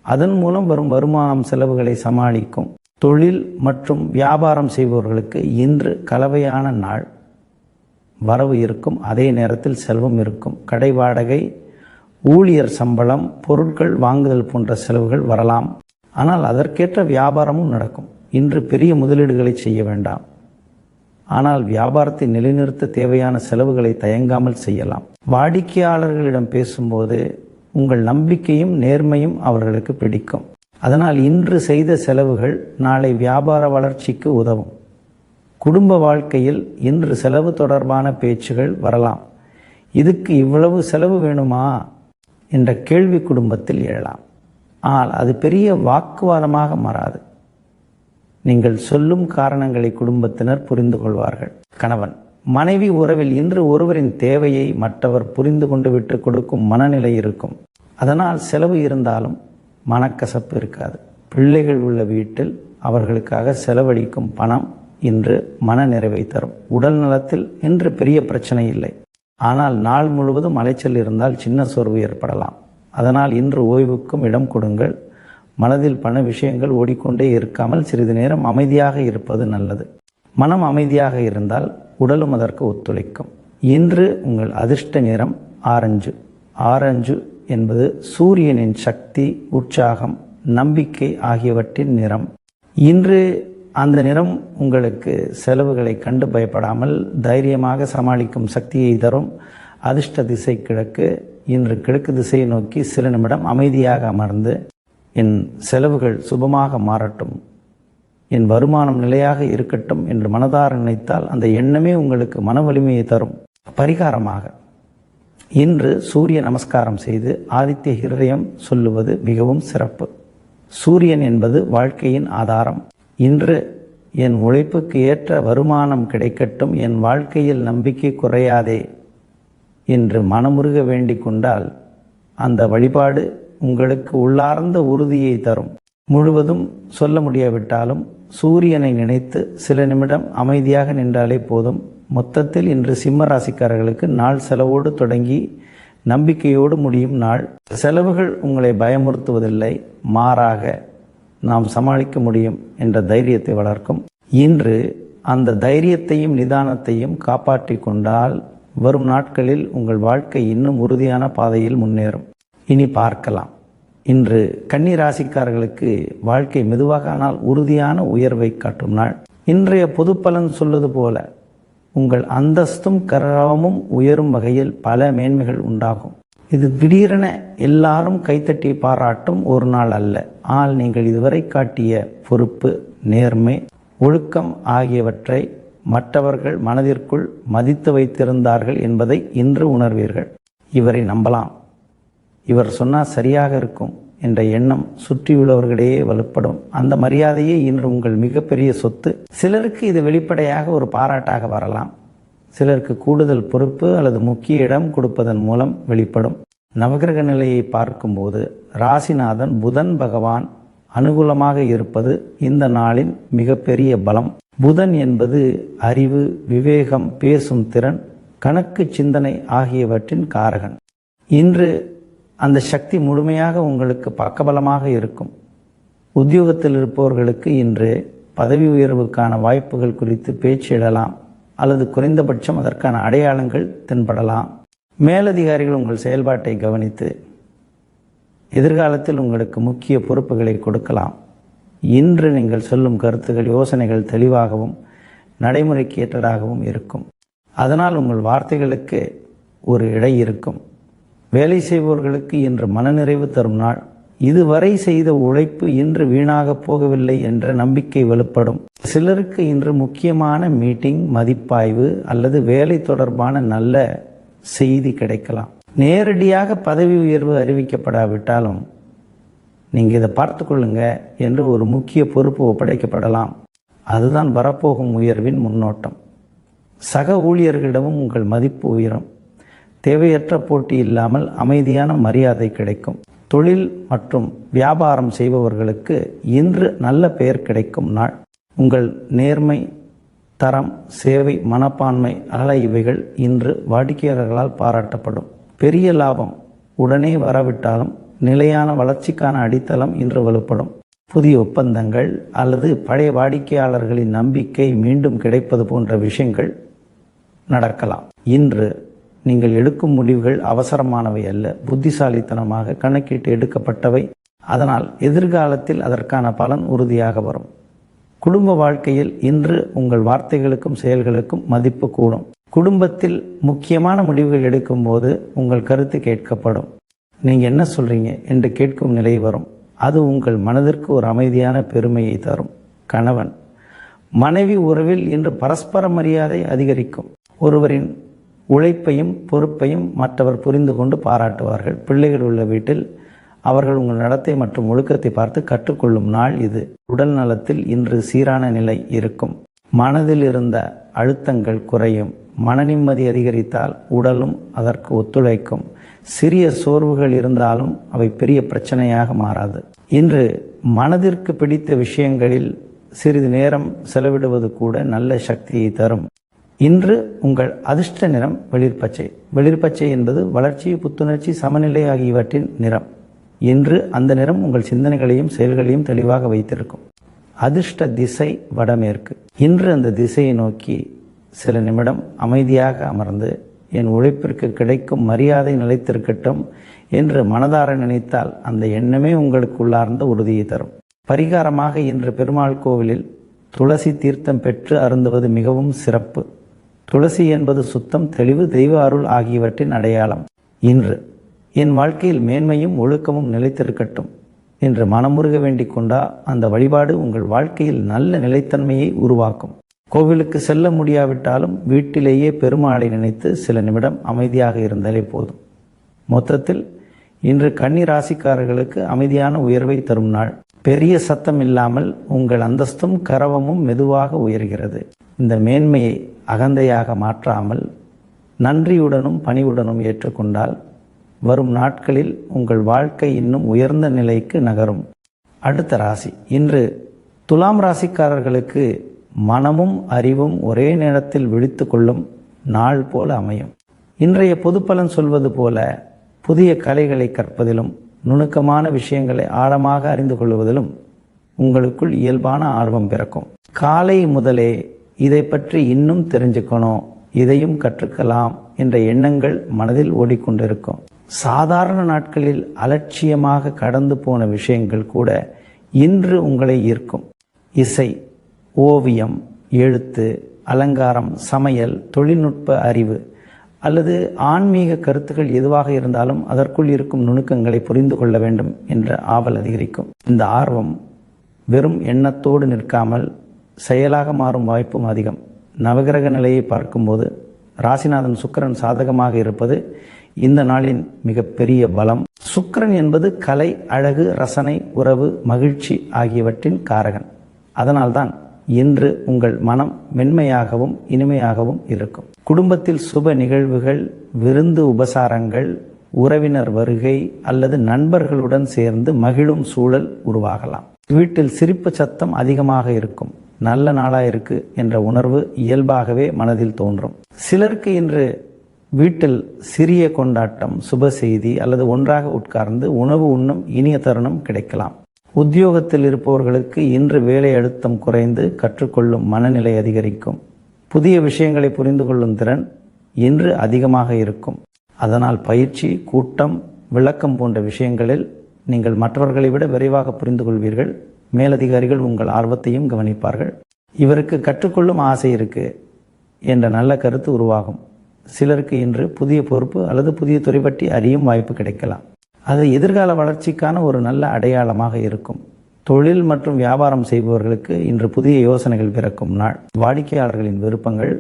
அதன் மூலம் வரும் வருமானம் செலவுகளை சமாளிக்கும். தொழில் மற்றும் வியாபாரம் செய்பவர்களுக்கு இன்று கலவையான நாள். வரவு இருக்கும், அதே நேரத்தில் செல்வம் இருக்கும். கடை வாடகை, ஊழியர் சம்பளம், பொருட்கள் வாங்குதல் போன்ற செலவுகள் வரலாம். ஆனால் அதற்கேற்ற வியாபாரமும் நடக்கும். இன்று பெரிய முதலீடுகளை செய்ய வேண்டாம். ஆனால் வியாபாரத்தை நிலைநிறுத்த தேவையான செலவுகளை தயங்காமல் செய்யலாம். வாடிக்கையாளர்களிடம் பேசும்போது உங்கள் நம்பிக்கையும் நேர்மையும் அவர்களுக்கு பிடிக்கும். அதனால் இன்று செய்த செலவுகள் நாளை வியாபார வளர்ச்சிக்கு உதவும். குடும்ப வாழ்க்கையில் இன்று செலவு தொடர்பான பேச்சுகள் வரலாம். இதுக்கு இவ்வளவு செலவு வேணுமா என்ற கேள்வி குடும்பத்தில் எழலாம். ஆனால் அது பெரிய வாக்குவாதமாக மாறாது. நீங்கள் சொல்லும் காரணங்களை குடும்பத்தினர் புரிந்து கொள்வார்கள். கணவன் மனைவி உறவில் இன்று ஒருவரின் தேவையை மற்றவர் புரிந்து கொண்டு விட்டு கொடுக்கும் மனநிலை இருக்கும். அதனால் செலவு இருந்தாலும் மனக்கசப்பு இருக்காது. பிள்ளைகள் உள்ள வீட்டில் அவர்களுக்காக செலவழிக்கும் பணம் இன்று மன நிறைவை தரும். உடல் நலத்தில் இன்று பெரிய பிரச்சனை இல்லை. ஆனால் நாள் முழுவதும் அலைச்சல் இருந்தால் சின்ன சோர்வு ஏற்படலாம். அதனால் இன்று ஓய்வுக்கும் இடம் கொடுங்கள். மனதில் பண விஷயங்கள் ஓடிக்கொண்டே இருக்காமல் சிறிது நேரம் அமைதியாக இருப்பது நல்லது. மனம் அமைதியாக இருந்தால் உடலும் அதற்கு ஒத்துழைக்கும். இன்று உங்கள் அதிர்ஷ்ட நிறம் ஆரஞ்சு. ஆரஞ்சு என்பது சூரியனின் சக்தி, உற்சாகம், நம்பிக்கை ஆகியவற்றின் நிறம். இன்று அந்த நிறம் உங்களுக்கு செலவுகளை கண்டு பயப்படாமல் தைரியமாக சமாளிக்கும் சக்தியை தரும். அதிர்ஷ்ட திசை கிழக்கு. இன்று கிழக்கு திசையை நோக்கி சில நிமிடம் அமைதியாக அமர்ந்து என் செலவுகள் சுபமாக மாறட்டும், என் வருமானம் நிலையாக இருக்கட்டும் என்று மனதார நினைத்தால் அந்த எண்ணமே உங்களுக்கு மன வலிமையை தரும். பரிகாரமாக இன்று சூரிய நமஸ்காரம் செய்து ஆதித்ய ஹிருதயம் சொல்லுவது மிகவும் சிறப்பு. சூரியன் என்பது வாழ்க்கையின் ஆதாரம். இன்று என் உழைப்புக்கு ஏற்ற வருமானம் கிடைக்கட்டும், என் வாழ்க்கையில் நம்பிக்கை குறையாதே என்று மனமுருக வேண்டிக் கொண்டால் அந்த வழிபாடு உங்களுக்கு உள்ளார்ந்த உறுதியை தரும். முழுவதும் சொல்ல முடியாவிட்டாலும் சூரியனை நினைத்து சில நிமிடம் அமைதியாக நின்றாலே போதும். மொத்தத்தில் இன்று சிம்ம ராசிக்காரர்களுக்கு நாள் செலவோடு தொடங்கி நம்பிக்கையோடு முடியும் நாள். செலவுகள் உங்களை பயமுறுத்துவதில்லை, மாறாக நாம் சமாளிக்க முடியும் என்ற தைரியத்தை வளர்க்கும். இன்று அந்த தைரியத்தையும் நிதானத்தையும் காப்பாற்றி கொண்டால் வரும் நாட்களில் உங்கள் வாழ்க்கை இன்னும் உறுதியான பாதையில் முன்னேறும். இனி பார்க்கலாம். இன்று கன்னி ராசிக்காரர்களுக்கு வாழ்க்கை மெதுவாக ஆனால் உறுதியான உயர்வை காட்டும் நாள். இன்றைய பொது பலன் சொல்வது போல உங்கள் அந்தஸ்தும் கர்வமும் உயரும் வகையில் பல மேன்மைகள் உண்டாகும். இது திடீரென எல்லாரும் கைத்தட்டி பாராட்டும் ஒரு நாள் அல்ல. ஆனால் நீங்கள் இதுவரை காட்டிய பொறுப்பு, நேர்மை, ஒழுக்கம் ஆகியவற்றை மற்றவர்கள் மனதிற்குள் மதித்து வைத்திருந்தார்கள் என்பதை இன்று உணர்வீர்கள். இவரை நம்பலாம், இவர் சொன்னால் சரியாக இருக்கும் என்ற எண்ணம் சுற்றியுள்ளவர்களிடையே வலுப்படும். அந்த மரியாதையே இன்று உங்கள் மிகப்பெரிய சொத்து. சிலருக்கு இது வெளிப்படையாக ஒரு பாராட்டாக வரலாம். சிலருக்கு கூடுதல் பொறுப்பு அல்லது முக்கிய இடம் கொடுப்பதன் மூலம் வெளிப்படும். நவகிரக நிலையை பார்க்கும்போது ராசிநாதன் புதன் பகவான் அனுகூலமாக இருப்பது இந்த நாளின் மிகப்பெரிய பலம். புதன் என்பது அறிவு, விவேகம், பேசும் திறன், கணக்கு சிந்தனை ஆகியவற்றின் காரகன். இன்று அந்த சக்தி முழுமையாக உங்களுக்கு பக்கபலமாக இருக்கும். உத்தியோகத்தில் இருப்பவர்களுக்கு இன்று பதவி உயர்வுக்கான வாய்ப்புகள் குறித்து பேச்சு எழலாம் அல்லது குறைந்தபட்சம் அதற்கான அடையாளங்கள் தென்படலாம். மேலதிகாரிகள் உங்கள் செயல்பாட்டை கவனித்து எதிர்காலத்தில் உங்களுக்கு முக்கிய பொறுப்புகளை கொடுக்கலாம். இன்று நீங்கள் சொல்லும் கருத்துக்கள், யோசனைகள் தெளிவாகவும் நடைமுறைக்கு ஏற்றதாகவும் இருக்கும். அதனால் உங்கள் வார்த்தைகளுக்கு ஒரு இடை இருக்கும். வேலை செய்பவர்களுக்கு இன்று மனநிறைவு தரும் நாள். இதுவரை செய்த உழைப்பு இன்று வீணாக போகவில்லை என்ற நம்பிக்கை வலுப்படும். சிலருக்கு இன்று முக்கியமான மீட்டிங், மதிப்பாய்வு அல்லது வேலை தொடர்பான நல்ல செய்தி கிடைக்கலாம். நேரடியாக பதவி உயர்வு அறிவிக்கப்படாவிட்டாலும் நீங்கள் இதை பார்த்து கொள்ளுங்க என்று ஒரு முக்கிய பொறுப்பு ஒப்படைக்கப்படலாம். அதுதான் வரப்போகும் உயர்வின் முன்னோட்டம். சக ஊழியர்களிடமும் உங்கள் மதிப்பு உயரும். தேவையற்ற போட்டி இல்லாமல் அமைதியான மரியாதை கிடைக்கும். தொழில் மற்றும் வியாபாரம் செய்பவர்களுக்கு இன்று நல்ல பெயர் கிடைக்கும் நாள். உங்கள் நேர்மை, தரம், சேவை மனப்பான்மை இவைகள் இன்று வாடிக்கையாளர்களால் பாராட்டப்படும். பெரிய லாபம் உடனே வரவிட்டாலும் நிலையான வளர்ச்சிக்கான அடித்தளம் இன்று வலுப்படும். புதிய ஒப்பந்தங்கள் அல்லது பழைய வாடிக்கையாளர்களின் நம்பிக்கை மீண்டும் கிடைப்பது போன்ற விஷயங்கள் நடக்கலாம். இன்று நீங்கள் எடுக்கும் முடிவுகள் அவசரமானவை அல்ல, புத்திசாலித்தனமாக கணக்கிட்டு எடுக்கப்பட்டவை. அதனால் எதிர்காலத்தில் அதற்கான பலன் உறுதியாக வரும். குடும்ப வாழ்க்கையில் இன்று உங்கள் வார்த்தைகளுக்கும் செயல்களுக்கும் மதிப்பு கூடும். குடும்பத்தில் முக்கியமான முடிவுகள் எடுக்கும்போது உங்கள் கருத்து கேட்கப்படும். நீங்கள் என்ன சொல்றீங்க என்று கேட்கும் நிலை வரும். அது உங்கள் மனதிற்கு ஒரு அமைதியான பெருமையை தரும். கணவன் மனைவி உறவில் இன்று பரஸ்பர மரியாதை அதிகரிக்கும். ஒருவரின் உழைப்பையும் பொறுப்பையும் மற்றவர் புரிந்து கொண்டு பாராட்டுவார்கள். பிள்ளைகள் உள்ள வீட்டில் அவர்கள் உங்கள் நடத்தை மற்றும் ஒழுக்கத்தை பார்த்து கற்றுக்கொள்ளும் நாள் இது. உடல் நலத்தில் இன்று சீரான நிலை இருக்கும். மனதில் இருந்த அழுத்தங்கள் குறையும். மன நிம்மதி அதிகரித்தால் உடலும் அதற்கு ஒத்துழைக்கும். சிறிய சோர்வுகள் இருந்தாலும் அவை பெரிய பிரச்சனையாக மாறாது. இன்று மனதிற்கு பிடித்த விஷயங்களில் சிறிது நேரம் செலவிடுவது கூட நல்ல சக்தியை தரும். இன்று உங்கள் அதிர்ஷ்ட நிறம் வெளிர்பச்சை. வெளிர்பச்சை என்பது வளர்ச்சி, புத்துணர்ச்சி, சமநிலை ஆகியவற்றின் நிறம். இன்று அந்த நிறம் உங்கள் சிந்தனைகளையும் செயல்களையும் தெளிவாக வைத்திருக்கும். அதிர்ஷ்ட திசை வடமேற்கு. இன்று அந்த திசையை நோக்கி சில நிமிடம் அமைதியாக அமர்ந்து என் உழைப்பிற்கு கிடைக்கும் மரியாதை நிலைத்திருக்கட்டும் என்று மனதார நினைத்தால் அந்த எண்ணமே உங்களுக்கு உள்ளார்ந்த உறுதியை தரும். பரிகாரமாக இன்று பெருமாள் கோவிலில் துளசி தீர்த்தம் பெற்று அருந்துவது மிகவும் சிறப்பு. துளசி என்பது சுத்தம், தெளிவு, தெய்வ அருள் ஆகியவற்றின் அடையாளம். இன்று என் வாழ்க்கையில் மேன்மையும் ஒழுக்கமும் நிலைத்திருக்கட்டும் என்று மனமுருக வேண்டிக் கொண்டா அந்த வழிபாடு உங்கள் வாழ்க்கையில் நல்ல நிலைத்தன்மையை உருவாக்கும். கோவிலுக்கு செல்ல முடியாவிட்டாலும் வீட்டிலேயே பெருமாளை நினைத்து சில நிமிடம் அமைதியாக இருந்தாலே போதும். மொத்தத்தில் இன்று கன்னி ராசிக்காரர்களுக்கு அமைதியான உயர்வை தரும் நாள். பெரிய சத்தம் இல்லாமல் உங்கள் அந்தஸ்தும் கரவமும் மெதுவாக உயர்கிறது. இந்த மேன்மையை அகந்தையாக மாற்றாமல் நன்றியுடனும் பணிவுடனும் ஏற்றுக்கொண்டால் வரும் நாட்களில் உங்கள் வாழ்க்கை இன்னும் உயர்ந்த நிலைக்கு நகரும். அடுத்த ராசி. இன்று துலாம் ராசிக்காரர்களுக்கு மனமும் அறிவும் ஒரே நேரத்தில் விழித்து கொள்ளும் நாள் போல அமையும். இன்றைய பொது பலன் சொல்வது போல புதிய கலைகளை கற்பதிலும் நுணுக்கமான விஷயங்களை ஆழமாக அறிந்து கொள்வதிலும் உங்களுக்குள் இயல்பான ஆர்வம் பிறக்கும். காலை முதலே இதை பற்றி இன்னும் தெரிஞ்சுக்கணும், இதையும் கற்றுக்கலாம் என்ற எண்ணங்கள் மனதில் ஓடிக்கொண்டிருக்கும். சாதாரண நாட்களில் அலட்சியமாக கடந்து போன விஷயங்கள் கூட இன்று உங்களை ஈர்க்கும். இசை, ஓவியம், எழுத்து, அலங்காரம், சமையல், தொழில்நுட்ப அறிவு அல்லது ஆன்மீக கருத்துக்கள் எதுவாக இருந்தாலும் அதற்குள் இருக்கும் நுணுக்கங்களை புரிந்து கொள்ள வேண்டும் என்ற ஆவல் அதிகரிக்கும். இந்த ஆர்வம் வெறும் எண்ணத்தோடு நிற்காமல் செயலாக மாறும் வாய்ப்பும் அதிகம். நவகிரக நிலையை பார்க்கும்போது ராசிநாதன் சுக்கிரன் சாதகமாக இருப்பது இந்த நாளின் மிகப்பெரிய பலம். சுக்கிரன் என்பது கலை, அழகு, ரசனை, உறவு, மகிழ்ச்சி ஆகியவற்றின் காரகன். அதனால்தான் இன்று உங்கள் மனம் மென்மையாகவும் இனிமையாகவும் இருக்கும். குடும்பத்தில் சுப நிகழ்வுகள், விருந்து உபசாரங்கள், உறவினர் வருகை அல்லது நண்பர்களுடன் சேர்ந்து மகிழும் சூழல் உருவாகலாம். வீட்டில் சிரிப்பு சத்தம் அதிகமாக இருக்கும். நல்ல நாளாயிருக்கு என்ற உணர்வு இயல்பாகவே மனதில் தோன்றும். சிலருக்கு இன்று வீட்டில் சிறிய கொண்டாட்டம், சுப செய்தி அல்லது ஒன்றாக உட்கார்ந்து உணவு உண்ணும் இனிய தருணம் கிடைக்கலாம். உத்தியோகத்தில் இருப்பவர்களுக்கு இன்று வேலை அழுத்தம் குறைந்து கற்றுக்கொள்ளும் மனநிலை அதிகரிக்கும். புதிய விஷயங்களை புரிந்து கொள்ளும் திறன் இன்று அதிகமாக இருக்கும். அதனால் பயிற்சி, கூட்டம், விளக்கம் போன்ற விஷயங்களில் நீங்கள் மற்றவர்களை விட விரைவாக புரிந்து கொள்வீர்கள். மேலதிகாரிகள் உங்கள் ஆர்வத்தையும் கவனிப்பார்கள். இவருக்கு கற்றுக்கொள்ளும் ஆசை இருக்கு என்ற நல்ல கருத்து உருவாகும். சிலருக்கு இன்று புதிய பொறுப்பு அல்லது புதிய துறை பற்றி அறியும் வாய்ப்பு கிடைக்கலாம். அது எதிர்கால வளர்ச்சிக்கான ஒரு நல்ல அடையாளமாக இருக்கும். தொழில் மற்றும் வியாபாரம் செய்பவர்களுக்கு இன்று புதிய யோசனைகள் பிறக்கும் நாள். வாடிக்கையாளர்களின் விருப்பங்கள்,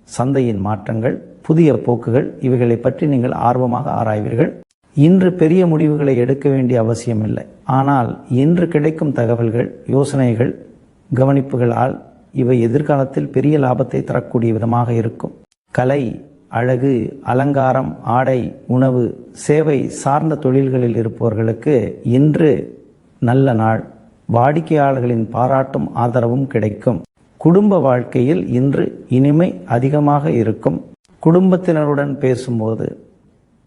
சந்தையின் மாற்றங்கள், புதிய போக்குகள் இவைகளை பற்றி நீங்கள் ஆர்வமாக ஆராய்வீர்கள். இன்று பெரிய முடிவுகளை எடுக்க வேண்டிய அவசியமில்லை. ஆனால் இன்று கிடைக்கும் தகவல்கள், யோசனைகள், கவனிப்புகளால் இவை எதிர்காலத்தில் பெரிய லாபத்தை தரக்கூடிய விதமாக இருக்கும். கலை, அழகு, அலங்காரம், ஆடை, உணவு, சேவை சார்ந்த தொழில்களில் இருப்பவர்களுக்கு இன்று நல்ல நாள். வாடிக்கையாளர்களின் பாராட்டும் ஆதரவும் கிடைக்கும். குடும்ப வாழ்க்கையில் இன்று இனிமை அதிகமாக இருக்கும். குடும்பத்தினருடன் பேசும்போது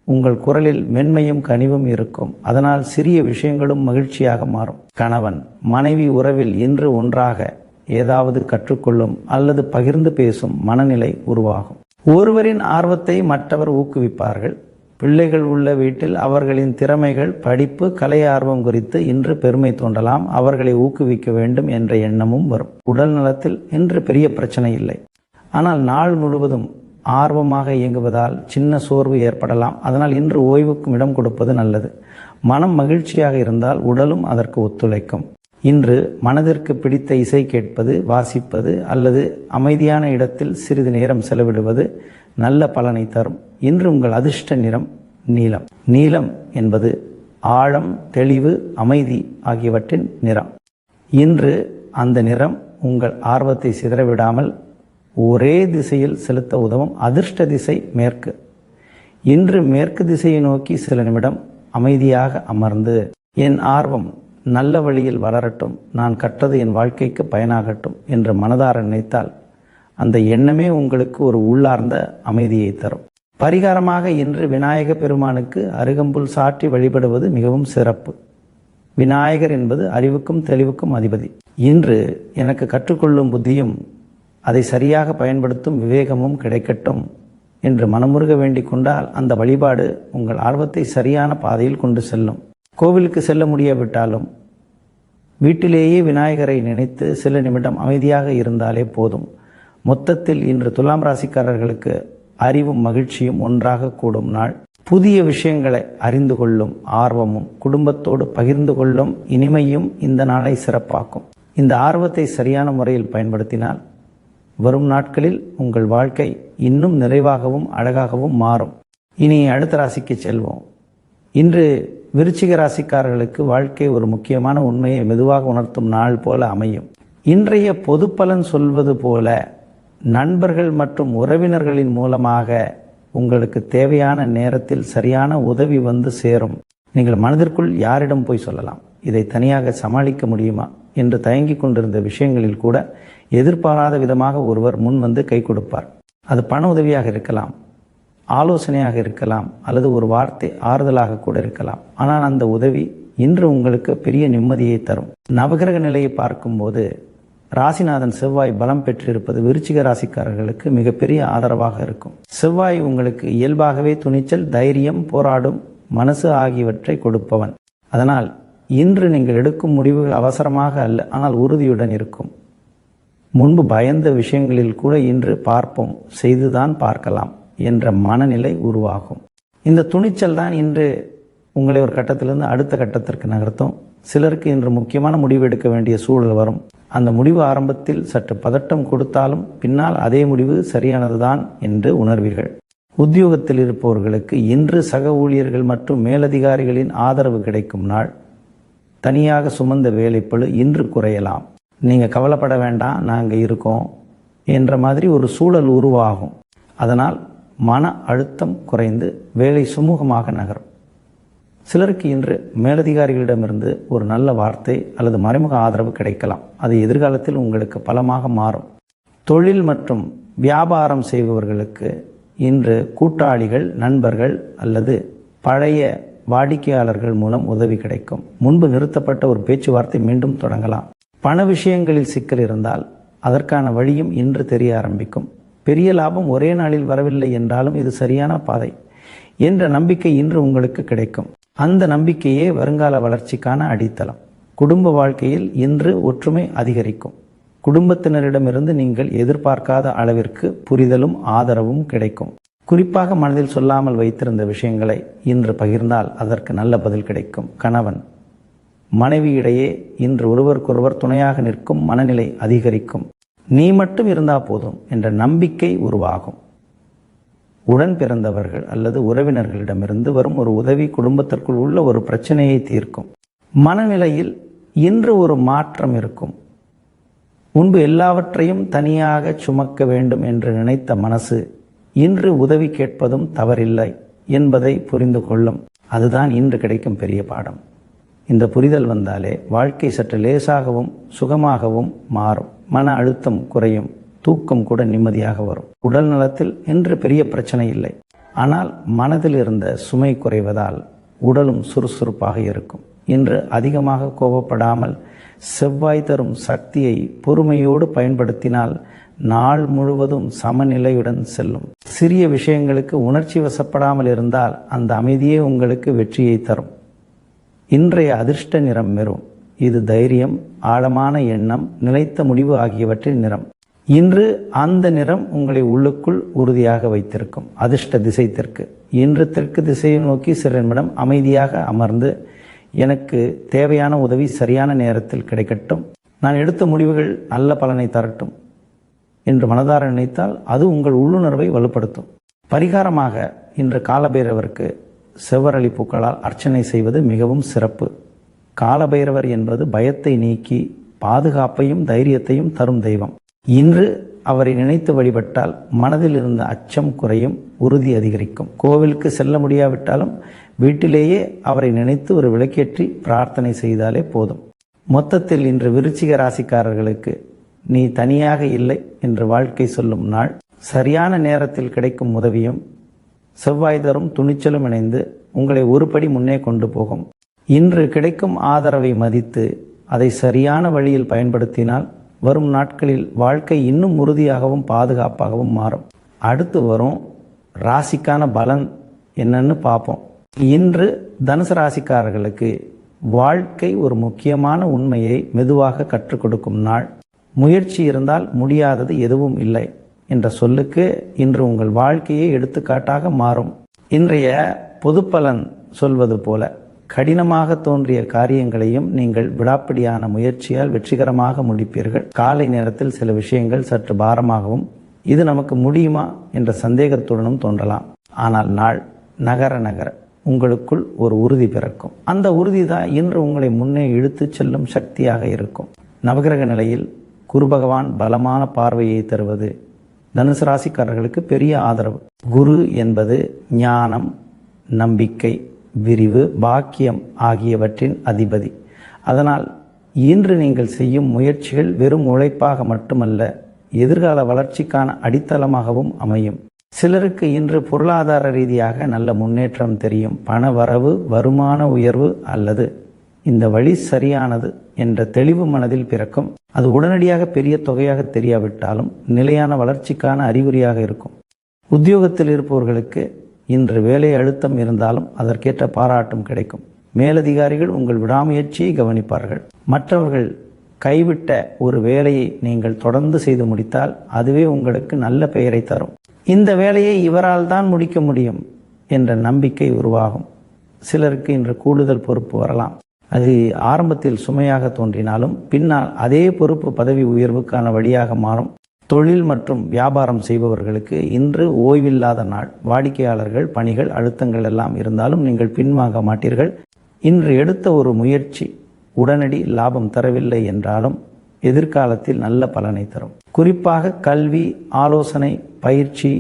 உங்கள் குரலில் மென்மையும் கனிவும் இருக்கும். அதனால் சிறிய விஷயங்களும் மகிழ்ச்சியாக மாறும். கணவன் மனைவி உறவில் இன்று ஒன்றாக ஏதாவது கற்றுக்கொள்ளும் அல்லது பகிர்ந்து பேசும் மனநிலை உருவாகும். ஒருவரின் ஆர்வத்தை மற்றவர் ஊக்குவிப்பார்கள். பிள்ளைகள் உள்ள வீட்டில் அவர்களின் திறமைகள், படிப்பு, கலை ஆர்வம் குறித்து இன்று பெருமை தோன்றலாம். அவர்களை ஊக்குவிக்க வேண்டும் என்ற எண்ணமும் வரும். உடல் நலத்தில் இன்று பெரிய பிரச்சனை இல்லை. ஆனால் நாள் முழுவதும் ஆர்வமாக இயங்குவதால் சின்ன சோர்வு ஏற்படலாம். அதனால் இன்று ஓய்வுக்கும் இடம் கொடுப்பது நல்லது. மனம் மகிழ்ச்சியாக இருந்தால் உடலும் அதற்கு ஒத்துழைக்கும். இன்று மனதிற்கு பிடித்த இசை கேட்பது, வாசிப்பது அல்லது அமைதியான இடத்தில் சிறிது நேரம் செலவிடுவது நல்ல பலனை தரும். இன்று உங்கள் அதிர்ஷ்ட நிறம் நீலம். நீலம் என்பது ஆழம், தெளிவு, அமைதி ஆகியவற்றின் நிறம். இன்று அந்த நிறம் உங்கள் ஆர்வத்தை சிதறவிடாமல் ஒரே திசையில் செலுத்த உதவும். அதிர்ஷ்ட திசை மேற்கு. இன்று மேற்கு திசையை நோக்கி சில நிமிடம் அமைதியாக அமர்ந்து, என் ஆர்வம் நல்ல வழியில் வளரட்டும், நான் கற்றது என் வாழ்க்கைக்கு பயனாகட்டும் என்று மனதார நினைத்தால் அந்த எண்ணமே உங்களுக்கு ஒரு உள்ளார்ந்த அமைதியை தரும். பரிகாரமாக இன்று விநாயக பெருமானுக்கு அருகம்புல் சாற்றி வழிபடுவது மிகவும் சிறப்பு. விநாயகர் என்பது அறிவுக்கும் தெளிவுக்கும் அதிபதி. இன்று எனக்கு கற்றுக்கொள்ளும் புத்தியும் அதை சரியாக பயன்படுத்தும் விவேகமும் கிடைக்கட்டும் என்று மனமுருக வேண்டிக் கொண்டால் அந்த வழிபாடு உங்கள் ஆர்வத்தை சரியான பாதையில் கொண்டு செல்லும். கோவிலுக்கு செல்ல முடியாவிட்டாலும் வீட்டிலேயே விநாயகரை நினைத்து சில நிமிடம் அமைதியாக இருந்தாலே போதும். மொத்தத்தில் இன்று துலாம் ராசிக்காரர்களுக்கு அறிவும் மகிழ்ச்சியும் ஒன்றாக கூடும் நாள். புதிய விஷயங்களை அறிந்து கொள்ளும் ஆர்வமும் குடும்பத்தோடு பகிர்ந்து கொள்ளும் இனிமையும் இந்த நாளை சிறப்பாக்கும். இந்த ஆர்வத்தை சரியான முறையில் பயன்படுத்தினால் வரும் நாட்களில் உங்கள் வாழ்க்கை இன்னும் நிறைவாகவும் அழகாகவும் மாறும். இனி அடுத்த ராசிக்கு செல்வோம். இன்று விருச்சிக ராசிக்காரர்களுக்கு வாழ்க்கை ஒரு முக்கியமான உண்மையை மெதுவாக உணர்த்தும் நாள் போல அமையும். இன்றைய பொது பலன் சொல்வது போல நண்பர்கள் மற்றும் உறவினர்களின் மூலமாக உங்களுக்கு தேவையான நேரத்தில் சரியான உதவி வந்து சேரும். நீங்கள் மனதிற்குள் யாரிடம் போய் சொல்லலாம்? இதை தனியாக சமாளிக்க முடியுமா என்று தயங்கிக் கொண்டிருந்த விஷயங்களில் கூட எதிர்பாராத விதமாக ஒருவர் முன் வந்து கை கொடுப்பார். அது பண உதவியாக இருக்கலாம், ஆலோசனையாக இருக்கலாம், அல்லது ஒரு வார்த்தை ஆறுதலாக கூட இருக்கலாம். ஆனால் அந்த உதவி இன்று உங்களுக்கு பெரிய நிம்மதியை தரும். நவகிரக நிலையை பார்க்கும்போது ராசிநாதன் செவ்வாய் பலம் பெற்றிருப்பது விருச்சிக ராசிக்காரர்களுக்கு மிகப்பெரிய ஆதரவாக இருக்கும். செவ்வாய் உங்களுக்கு இயல்பாகவே துணிச்சல், தைரியம், போராடும் மனசு ஆகியவற்றை கொடுப்பவன். அதனால் இன்று நீங்கள் எடுக்கும் முடிவுகள் அவசரமாக அல்ல, ஆனால் உறுதியுடன் இருக்கும். முன்பு பயந்த விஷயங்களில் கூட இன்று பார்ப்போம், செய்துதான் பார்க்கலாம் என்ற மனநிலை உருவாகும். இந்த துணிச்சல் தான் இன்று உங்களை ஒரு கட்டத்திலிருந்து அடுத்த கட்டத்திற்கு நகர்த்தும். சிலருக்கு இன்று முக்கியமான முடிவு எடுக்க வேண்டிய சூழல் வரும். அந்த முடிவு ஆரம்பத்தில் சற்று பதட்டம் கொடுத்தாலும் பின்னால் அதே முடிவு சரியானதுதான் என்று உணர்வீர்கள். உத்தியோகத்தில் இருப்பவர்களுக்கு இன்று சக ஊழியர்கள் மற்றும் மேலதிகாரிகளின் ஆதரவு கிடைக்கும் நாள். தனியாக சுமந்த வேலைப்பளு இன்று குறையலாம். நீங்கள் கவலைப்பட வேண்டாம், நாங்கள் இருக்கோம் என்ற மாதிரி ஒரு சூழல் உருவாகும். அதனால் மன அழுத்தம் குறைந்து வேலை சுமூகமாக நகரும். சிலருக்கு இன்று மேலதிகாரிகளிடமிருந்து ஒரு நல்ல வார்த்தை அல்லது மறைமுக ஆதரவு கிடைக்கலாம். அது எதிர்காலத்தில் உங்களுக்கு பலமாக மாறும். தொழில் மற்றும் வியாபாரம் செய்பவர்களுக்கு இன்று கூட்டாளிகள், நண்பர்கள் அல்லது பழைய வாடிக்கையாளர்கள் மூலம் உதவி கிடைக்கும். முன்பு நிறுத்தப்பட்ட ஒரு பேச்சுவார்த்தை மீண்டும் தொடங்கலாம். பண விஷயங்களில் சிக்கல் இருந்தால் அதற்கான வழியும் இன்று தெரிய ஆரம்பிக்கும். பெரிய லாபம் ஒரே நாளில் வரவில்லை என்றாலும் இது சரியான பாதை என்ற நம்பிக்கை இன்று உங்களுக்கு கிடைக்கும். அந்த நம்பிக்கையே வருங்கால வளர்ச்சிக்கான அடித்தளம். குடும்ப வாழ்க்கையில் இன்று ஒற்றுமை அதிகரிக்கும். குடும்பத்தினரிடமிருந்து நீங்கள் எதிர்பார்க்காத அளவிற்கு புரிதலும் ஆதரவும் கிடைக்கும். குறிப்பாக மனதில் சொல்லாமல் வைத்திருந்த விஷயங்களை இன்று பகிர்ந்தால் அதற்கு நல்ல பதில் கிடைக்கும். கணவன் மனைவியிடையே இன்று ஒருவருக்கொருவர் துணையாக நிற்கும் மனநிலை அதிகரிக்கும். நீ மட்டும் இருந்தா போதும் என்ற நம்பிக்கை உருவாகும். உடன் பிறந்தவர்கள் அல்லது உறவினர்களிடமிருந்து வரும் ஒரு உதவி குடும்பத்திற்குள் உள்ள ஒரு பிரச்சனையை தீர்க்கும். மனநிலையில் இன்று ஒரு மாற்றம் இருக்கும். முன்பு எல்லாவற்றையும் தனியாக சுமக்க வேண்டும் என்று நினைத்த மனசு இன்று உதவி கேட்பதும் தவறில்லை என்பதை புரிந்து கொள்ளும். அதுதான் இன்று கிடைக்கும் பெரிய பாடம். இந்த புரிதல் வந்தாலே வாழ்க்கை சற்று லேசாகவும் சுகமாகவும் மாறும். மன அழுத்தம் குறையும். தூக்கம் கூட நிம்மதியாக வரும். உடல் நலத்தில் இன்று பெரிய பிரச்சனை இல்லை. ஆனால் மனதில் இருந்த சுமை குறைவதால் உடலும் சுறுசுறுப்பாக இருக்கும். இன்று அதிகமாக கோபப்படாமல் செவ்வாய் தரும் சக்தியை பொறுமையோடு பயன்படுத்தினால் நாள் முழுவதும் சமநிலையுடன் செல்லும். சிறிய விஷயங்களுக்கு உணர்ச்சி வசப்படாமல் இருந்தால் அந்த அமைதியே உங்களுக்கு வெற்றியை தரும். இன்றைய அதிர்ஷ்ட நிறம் மெரூன். இது தைரியம், ஆழமான எண்ணம், நிலைத்த முடிவு ஆகியவற்றின் நிறம். இன்று அந்த நிறம் உங்களை உள்ளுக்குள் உறுதியாக வைத்திருக்கும். அதிர்ஷ்ட திசை தெற்கு. இன்று தெற்கு திசையை நோக்கி சில நிமிடம் அமைதியாக அமர்ந்து எனக்கு தேவையான உதவி சரியான நேரத்தில் கிடைக்கட்டும், நான் எடுத்த முடிவுகள் நல்ல பலனை தரட்டும் என்று மனதார நினைத்தால் அது உங்கள் உள்ளுணர்வை வலுப்படுத்தும். பரிகாரமாக இன்று காலபைரவருக்கு செவ்வரளி பூக்களால் அர்ச்சனை செய்வது மிகவும் சிறப்பு. காலபைரவர் என்பது பயத்தை நீக்கி பாதுகாப்பையும் தைரியத்தையும் தரும் தெய்வம். இன்று அவரை நினைத்து வழிபட்டால் மனதில் இருந்த அச்சம் குறையும், உறுதி அதிகரிக்கும். கோவிலுக்கு செல்ல முடியாவிட்டாலும் வீட்டிலேயே அவரை நினைத்து ஒரு விளக்கேற்றி பிரார்த்தனை செய்தாலே போதும். மொத்தத்தில் இன்று விருச்சிக ராசிக்காரர்களுக்கு நீ தனியாக இல்லை என்று வாழ்க்கை சொல்லும் நாள். சரியான நேரத்தில் கிடைக்கும் உதவியும் செவ்வாய் தரும் துணிச்சலும் இணைந்து உங்களை ஒருபடி முன்னே கொண்டு போகும். இன்று கிடைக்கும் ஆதரவை மதித்து அதை சரியான வழியில் பயன்படுத்தினால் வரும் நாட்களில் வாழ்க்கை இன்னும் உறுதியாகவும் பாதுகாப்பாகவும் மாறும். அடுத்து வரும் ராசிக்கான பலன் என்னன்னு பார்ப்போம். இன்று தனுசு ராசிக்காரர்களுக்கு வாழ்க்கை ஒரு முக்கியமான உண்மையை மெதுவாக கற்றுக் கொடுக்கும் நாள். முயற்சி இருந்தால் முடியாதது எதுவும் இல்லை என்ற சொல்லுக்கு இன்று உங்கள் வாழ்க்கையை எடுத்துக்காட்டாக மாறும். இன்றைய பொதுப்பலன் சொல்வது போல கடினமாக தோன்றிய காரியங்களையும் நீங்கள் விடாப்பிடியான முயற்சியால் வெற்றிகரமாக முடிப்பீர்கள். காலை நேரத்தில் சில விஷயங்கள் சற்று பாரமாகவும் இது நமக்கு முடியுமா என்ற சந்தேகத்துடனும் தோன்றலாம். ஆனால் நாள் நகர நகர உங்களுக்குள் ஒரு உறுதி பிறக்கும். அந்த உறுதி தான் இன்று உங்களை முன்னே இழுத்துச் செல்லும் சக்தியாக இருக்கும். நவகிரக நிலையில் குரு பகவான் பலமான பார்வையை தருவது தனுசு ராசிக்காரர்களுக்கு பெரிய ஆதரவு. குரு என்பது ஞானம், நம்பிக்கை, விரிவு, பாக்கியம் ஆகியவற்றின் அதிபதி. அதனால் இன்று நீங்கள் செய்யும் முயற்சிகள் வெறும் உழைப்பாக மட்டுமல்ல, எதிர்கால வளர்ச்சிக்கான அடித்தளமாகவும் அமையும். சிலருக்கு இன்று பொருளாதார ரீதியாக நல்ல முன்னேற்றம் தெரியும். பண வரவு, வருமான உயர்வு அல்லது இந்த வழி சரியானது என்ற தெளிவு மனதில் பிறக்கும். அது உடனடியாக பெரிய தொகையாக தெரியாவிட்டாலும் நிலையான வளர்ச்சிக்கான அறிகுறியாக இருக்கும். உத்தியோகத்தில் இருப்பவர்களுக்கு இன்று வேலை அழுத்தம் இருந்தாலும் அதற்கேற்ற பாராட்டும் கிடைக்கும். மேலதிகாரிகள் உங்கள் விடாமுயற்சியை கவனிப்பார்கள். மற்றவர்கள் கைவிட்ட ஒரு வேலையை நீங்கள் தொடர்ந்து செய்து முடித்தால் அதுவே உங்களுக்கு நல்ல பெயரை தரும். இந்த வேலையை இவரால் தான் முடிக்க முடியும் என்ற நம்பிக்கை உருவாகும். சிலருக்கு இன்று கூடுதல் பொறுப்பு வரலாம். அது ஆரம்பத்தில் சுமையாக தோன்றினாலும் பின்னால் அதே பொறுப்பு பதவி உயர்வுக்கான வழியாக மாறும். தொழில் மற்றும் வியாபாரம் செய்பவர்களுக்கு இன்று ஓய்வில்லாத நாள். வாடிக்கையாளர்கள், பணிகள், அழுத்தங்கள் எல்லாம் இருந்தாலும் நீங்கள் பின்வாங்க மாட்டீர்கள். இன்று எடுத்த ஒரு முயற்சி உடனடி லாபம் தரவில்லை என்றாலும் எதிர்காலத்தில் நல்ல பலனை தரும். குறிப்பாக கல்வி, ஆலோசனை, பயிற்சி,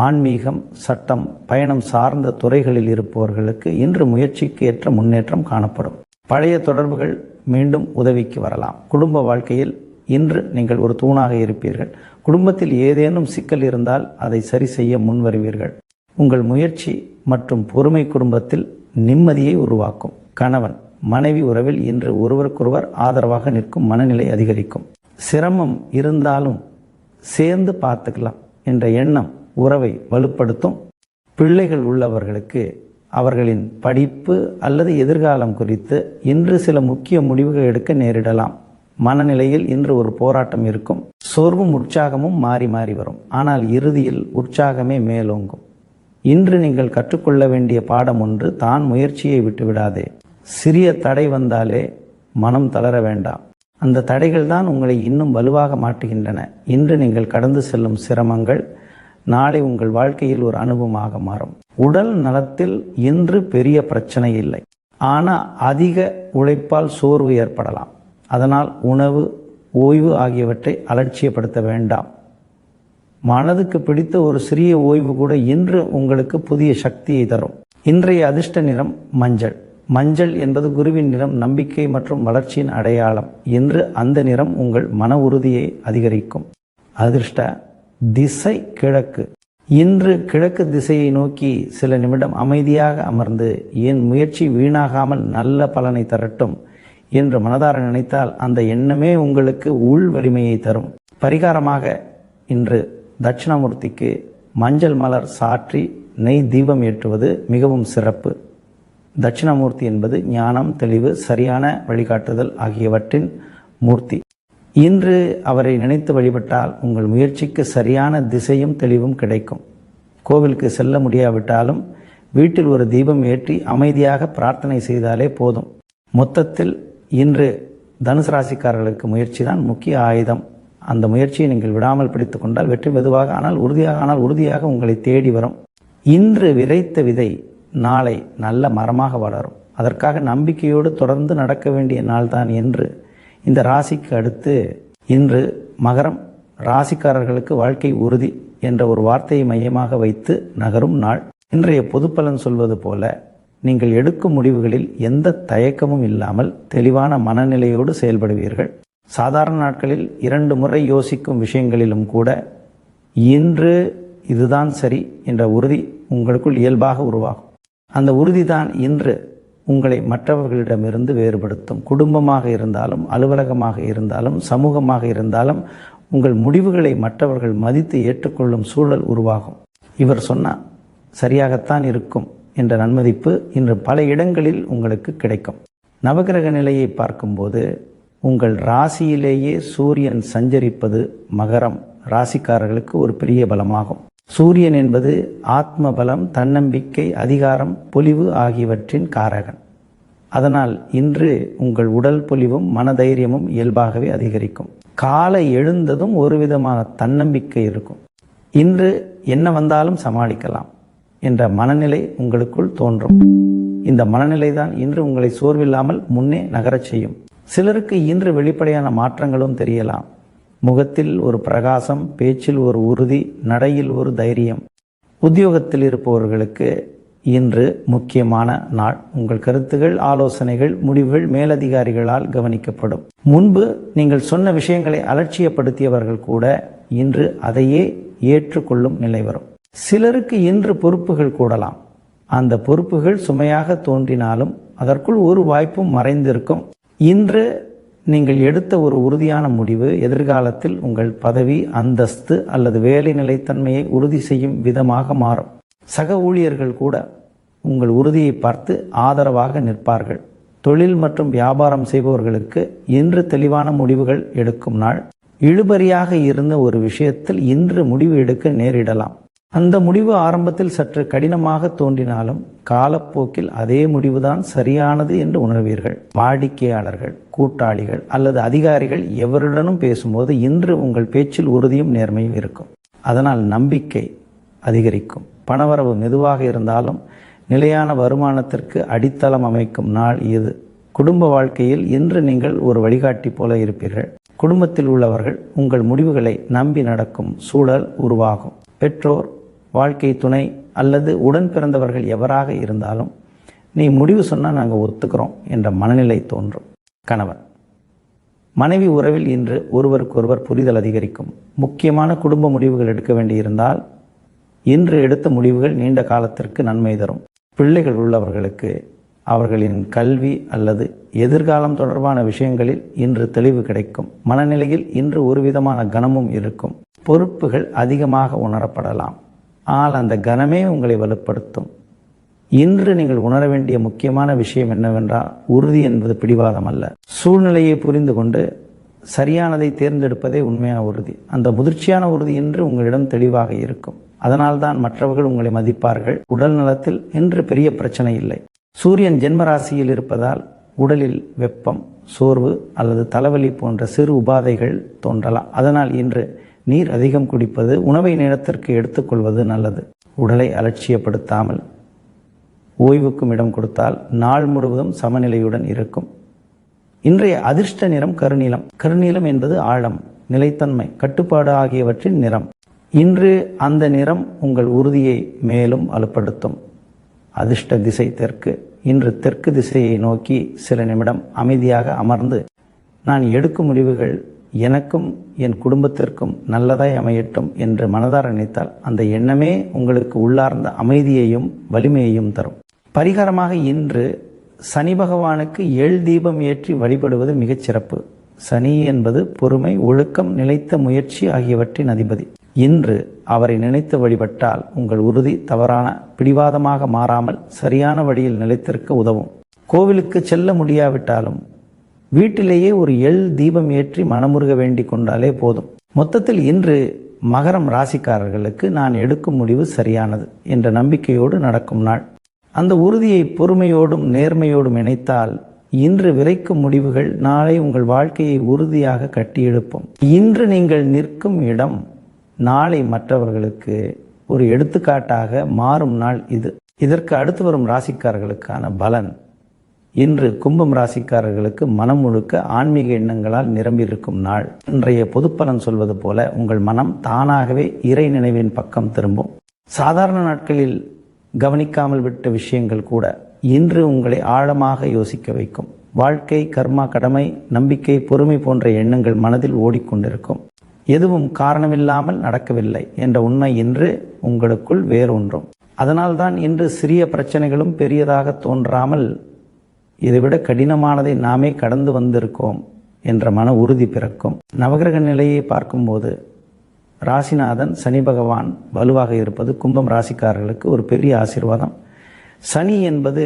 ஆன்மீகம், சட்டம், பயணம் சார்ந்த துறைகளில் இருப்பவர்களுக்கு இன்று முயற்சிக்கு ஏற்ற முன்னேற்றம் காணப்படும். பழைய தொடர்புகள் மீண்டும் உதவிக்கு வரலாம். குடும்ப வாழ்க்கையில் இன்று நீங்கள் ஒரு தூணாக இருப்பீர்கள். குடும்பத்தில் ஏதேனும் சிக்கல் இருந்தால் அதை சரி செய்ய முன்வருவீர்கள். உங்கள் முயற்சி மற்றும் பொறுமை குடும்பத்தில் நிம்மதியை உருவாக்கும். கணவன் மனைவி உறவில் இன்று ஒருவருக்கொருவர் ஆதரவாக நிற்கும் மனநிலை அதிகரிக்கும். சிரமம் இருந்தாலும் சேர்ந்து பார்த்துக்கலாம் என்ற எண்ணம் உறவை வலுப்படுத்தும். பிள்ளைகள் உள்ளவர்களுக்கு அவர்களின் படிப்பு அல்லது எதிர்காலம் குறித்து இன்று சில முக்கிய முடிவுகள் எடுக்க நேரிடலாம். மனநிலையில் இன்று ஒரு போராட்டம் இருக்கும். சோர்வும் உற்சாகமும் மாறி மாறி வரும். ஆனால் இறுதியில் உற்சாகமே மேலோங்கும். இன்று நீங்கள் கற்றுக்கொள்ள வேண்டிய பாடம் ஒன்று: தான் முயற்சியை விட்டுவிடாதே. சிறிய தடை வந்தாலே மனம் தளர வேண்டாம். அந்த தடைகள் தான் உங்களை இன்னும் வலுவாக மாற்றுகின்றன. இன்று நீங்கள் கடந்து செல்லும் சிரமங்கள் நாளை உங்கள் வாழ்க்கையில் ஒரு அனுபவமாக மாறும். உடல் நலத்தில் இன்று பெரிய பிரச்சனை இல்லை. ஆனால் அதிக உழைப்பால் சோர்வு ஏற்படலாம். அதனால் உணவு, ஓய்வு ஆகியவற்றை அலட்சியப்படுத்த வேண்டாம். மனதுக்கு பிடித்த ஒரு சிறிய ஓய்வு கூட இன்று உங்களுக்கு புதிய சக்தியை தரும். இன்றைய அதிர்ஷ்ட நிறம் மஞ்சள். மஞ்சள் என்பது குருவின் நிறம், நம்பிக்கை மற்றும் வளர்ச்சியின் அடையாளம். இன்று அந்த நிறம் உங்கள் மன உறுதியை அதிகரிக்கும். அதிர்ஷ்ட திசை கிழக்கு. இன்று கிழக்கு திசையை நோக்கி சில நிமிடம் அமைதியாக அமர்ந்து என் முயற்சி வீணாகாமல் நல்ல பலனை தரட்டும் என்று மனதார நினைத்தால் அந்த எண்ணமே உங்களுக்கு உள் வலிமையை தரும். பரிகாரமாக இன்று தட்சிணாமூர்த்திக்கு மஞ்சள் மலர் சாற்றி நெய் தீபம் ஏற்றுவது மிகவும் சிறப்பு. தட்சிணாமூர்த்தி என்பது ஞானம், தெளிவு, சரியான வழிகாட்டுதல் ஆகியவற்றின் மூர்த்தி. இன்று அவரை நினைத்து வழிபட்டால் உங்கள் முயற்சிக்கு சரியான திசையும் தெளிவும் கிடைக்கும். கோவிலுக்கு செல்ல முடியாவிட்டாலும் வீட்டில் ஒரு தீபம் ஏற்றி அமைதியாக பிரார்த்தனை செய்தாலே போதும். மொத்தத்தில் இன்று தனுசு ராசிக்காரர்களுக்கு முயற்சி தான் முக்கிய ஆயுதம். அந்த முயற்சியை நீங்கள் விடாமல் பிடித்து கொண்டால் வெற்றி மெதுவாக ஆனால் உறுதியாக உங்களை தேடி வரும். இன்று விதைத்த விதை நாளை நல்ல மரமாக வளரும். அதற்காக நம்பிக்கையோடு தொடர்ந்து நடக்க வேண்டிய நாள்தான் என்று இந்த ராசிக்கு அடுத்து இன்று மகரம் ராசிக்காரர்களுக்கு வாழ்க்கை உறுதி என்ற ஒரு வார்த்தையை மையமாக வைத்து நகரும் நாள். இன்றைய பொதுப்பலன் சொல்வது போல நீங்கள் எடுக்கும் முடிவுகளில் எந்த தயக்கமும் இல்லாமல் தெளிவான மனநிலையோடு செயல்படுவீர்கள். சாதாரண நாட்களில் 2 முறை யோசிக்கும் விஷயங்களிலும் கூட இன்று இதுதான் சரி என்ற உறுதி உங்களுக்குள் இயல்பாக உருவாகும். அந்த உறுதிதான் இன்று உங்களை மற்றவர்களிடமிருந்து வேறுபடுத்தும். குடும்பமாக இருந்தாலும், அலுவலகமாக இருந்தாலும், சமூகமாக இருந்தாலும் உங்கள் முடிவுகளை மற்றவர்கள் மதித்து ஏற்றுக்கொள்ளும் சூழல் உருவாகும். இவர் சொன்னால் சரியாகத்தான் இருக்கும் என்ற நன்மதிப்பு இன்று பல இடங்களில் உங்களுக்கு கிடைக்கும். நவகிரக நிலையை பார்க்கும்போது உங்கள் ராசியிலேயே சூரியன் சஞ்சரிப்பது மகரம் ராசிக்காரர்களுக்கு ஒரு பெரிய பலமாகும். சூரியன் என்பது ஆத்ம பலம், தன்னம்பிக்கை, அதிகாரம், பொலிவு ஆகியவற்றின் காரகன். அதனால் இன்று உங்கள் உடல் பொலிவும் மனதைரியமும் இயல்பாகவே அதிகரிக்கும். காலை எழுந்ததும் ஒரு விதமான தன்னம்பிக்கை இருக்கும். இன்று என்ன வந்தாலும் சமாளிக்கலாம் என்ற மனநிலை உங்களுக்குள் தோன்றும். இந்த மனநிலை தான் இன்று உங்களை சோர்வில்லாமல் முன்னே நகரச் செய்யும். சிலருக்கு இன்று வெளிப்படையான மாற்றங்களும் தெரியலாம். முகத்தில் ஒரு பிரகாசம், பேச்சில் ஒரு உறுதி, நடையில் ஒரு தைரியம். உத்தியோகத்தில் இருப்பவர்களுக்கு இன்று முக்கியமான நாள். உங்கள் கருத்துகள், ஆலோசனைகள், முடிவுகள் மேலதிகாரிகளால் கவனிக்கப்படும். முன்பு நீங்கள் சொன்ன விஷயங்களை அலட்சியப்படுத்தியவர்கள் கூட இன்று அதையே ஏற்றுக்கொள்ளும் நிலை வரும். சிலருக்கு இன்று பொறுப்புகள் கூடலாம். அந்த பொறுப்புகள் சுமையாக தோன்றினாலும் அதற்குள் ஒரு வாய்ப்பும் மறைந்திருக்கும். இன்று நீங்கள் எடுத்த ஒரு உறுதியான முடிவு எதிர்காலத்தில் உங்கள் பதவி, அந்தஸ்து அல்லது வேலை நிலைத்தன்மையை உறுதி செய்யும் விதமாக மாறும். சக ஊழியர்கள் கூட உங்கள் உறுதியை பார்த்து ஆதரவாக நிற்பார்கள். தொழில் மற்றும் வியாபாரம் செய்பவர்களுக்கு இன்று தெளிவான முடிவுகள் எடுக்கும் நாள். இழுபறியாக இருந்த ஒரு விஷயத்தில் இன்று முடிவு எடுக்க நேரிடலாம். அந்த முடிவு ஆரம்பத்தில் சற்று கடினமாக தோன்றினாலும் காலப்போக்கில் அதே முடிவுதான் சரியானது என்று உணர்வீர்கள். வாடிக்கையாளர்கள், கூட்டாளிகள் அல்லது அதிகாரிகள் எவருடனும் பேசும்போது இன்று உங்கள் பேச்சில் உறுதியும் நேர்மையும் இருக்கும். அதனால் நம்பிக்கை அதிகரிக்கும். பணவரவு மெதுவாக இருந்தாலும் நிலையான வருமானத்திற்கு அடித்தளம் அமைக்கும் நாள் இது. குடும்ப வாழ்க்கையில் இன்று நீங்கள் ஒரு வழிகாட்டி போல இருப்பீர்கள். குடும்பத்தில் உள்ளவர்கள் உங்கள் முடிவுகளை நம்பி நடக்கும் சூழல் உருவாகும். பெற்றோர், வாழ்க்கை துணை அல்லது உடன் பிறந்தவர்கள் எவராக இருந்தாலும் நீ முடிவு சொன்னால் நாங்கள் ஒத்துக்கிறோம் என்ற மனநிலை தோன்றும். கணவன் மனைவி உறவில் இன்று ஒருவருக்கொருவர் புரிதல் அதிகரிக்கும். முக்கியமான குடும்ப முடிவுகள் எடுக்க வேண்டியிருந்தால் இன்று எடுத்த முடிவுகள் நீண்ட காலத்திற்கு நன்மை தரும். பிள்ளைகள் உள்ளவர்களுக்கு அவர்களின் கல்வி அல்லது எதிர்காலம் தொடர்பான விஷயங்களில் இன்று தெளிவு கிடைக்கும். மனநிலையில் இன்று ஒரு விதமான கனமும் இருக்கும். பொறுப்புகள் அதிகமாக உணரப்படலாம். ஆனால் அந்த கனமே உங்களை வலுப்படுத்தும். இன்று நீங்கள் உணர வேண்டிய முக்கியமான விஷயம் என்னவென்றால், உறுதி என்பது பிடிவாதம் அல்ல. சூழ்நிலையை புரிந்து கொண்டு சரியானதை தேர்ந்தெடுப்பதே உண்மையான உறுதி. அந்த முதிர்ச்சியான உறுதி இன்று உங்களிடம் தெளிவாக இருக்கும். அதனால்தான் மற்றவர்கள் உங்களை மதிப்பார்கள். உடல் நலத்தில் இன்று பெரிய பிரச்சனை இல்லை. சூரியன் ஜென்மராசியில் இருப்பதால் உடலில் வெப்பம், சோர்வு அல்லது தலைவலி போன்ற சிறு உபாதைகள் தோன்றலாம். அதனால் இன்று நீர் அதிகம் குடிப்பது, உணவை நேரத்திற்கு எடுத்துக்கொள்வது நல்லது. உடலை அலட்சியப்படுத்தாமல் ஓய்வுக்கும் இடம் கொடுத்தால் நாள் முழுவதும் சமநிலையுடன் இருக்கும். இன்றைய அதிர்ஷ்ட நிறம் கருநீலம். கருநீலம் என்பது ஆழம், நிலைத்தன்மை, கட்டுப்பாடு ஆகியவற்றின் நிறம். இன்று அந்த நிறம் உங்கள் உறுதியை மேலும் வலுப்படுத்தும். அதிர்ஷ்ட திசை தெற்கு. இன்று தெற்கு திசையை நோக்கி சில நிமிடம் அமைதியாக அமர்ந்து, நான் எடுக்கும் முடிவுகள் எனக்கும் என் குடும்பத்திற்கும் நல்லதாய் அமையட்டும் என்று மனதார நினைத்தால் அந்த எண்ணமே உங்களுக்கு உள்ளார்ந்த அமைதியையும் வலிமையையும் தரும். பரிகாரமாக இன்று சனி பகவானுக்கு எள் தீபம் ஏற்றி வழிபடுவது மிகச் சிறப்பு. சனி என்பது பொறுமை, ஒழுக்கம், நிலைத்த முயற்சி ஆகியவற்றின் அதிபதி. இன்று அவரை நினைத்து வழிபட்டால் உங்கள் உறுதி தவறான பிடிவாதமாக மாறாமல் சரியான வழியில் நிலைத்திருக்க உதவும். கோவிலுக்கு செல்ல முடியாவிட்டாலும் வீட்டிலேயே ஒரு எள் தீபம் ஏற்றி மனமுருக வேண்டிக் கொண்டாலே போதும். மொத்தத்தில் இன்று மகரம் ராசிக்காரர்களுக்கு நான் எடுக்கும் முடிவு சரியானது என்ற நம்பிக்கையோடு நடக்கும் நாள். அந்த உறுதியை பொறுமையோடும் நேர்மையோடும் இணைத்தால் இன்று விரைக்கும் முடிவுகள் நாளை உங்கள் வாழ்க்கையை உறுதியாக கட்டியெழுப்பும். இன்று நீங்கள் நிற்கும் இடம் நாளை மற்றவர்களுக்கு ஒரு எடுத்துக்காட்டாக மாறும் நாள் இது. இதற்கு அடுத்து வரும் ராசிக்காரர்களுக்கான பலன். இன்று கும்பம் ராசிக்காரர்களுக்கு மனம் முழுக்க ஆன்மீக எண்ணங்களால் நிரம்பியிருக்கும் நாள். இன்றைய பொதுப்பலன் சொல்வது போல உங்கள் மனம் தானாகவே இறை நினைவின் பக்கம் திரும்பும். சாதாரண நாட்களில் கவனிக்காமல் விட்ட விஷயங்கள் கூட இன்று உங்களை ஆழமாக யோசிக்க வைக்கும். வாழ்க்கை, கர்மா, கடமை, நம்பிக்கை, பொறுமை போன்ற எண்ணங்கள் மனதில் ஓடிக்கொண்டிருக்கும். எதுவும் காரணமில்லாமல் நடக்கவில்லை என்ற உண்மை இன்று உங்களுக்குள் வேரூன்றும். அதனால்தான் இன்று சிறிய பிரச்சனைகளும் பெரியதாக தோன்றாமல் இதைவிட கடினமானதை நாமே கடந்து வந்திருக்கோம் என்ற மன உறுதி பிறக்கும். நவகிரக நிலையை பார்க்கும்போது ராசிநாதன் சனி பகவான் வலுவாக இருப்பது கும்பம் ராசிக்காரர்களுக்கு ஒரு பெரிய ஆசீர்வாதம். சனி என்பது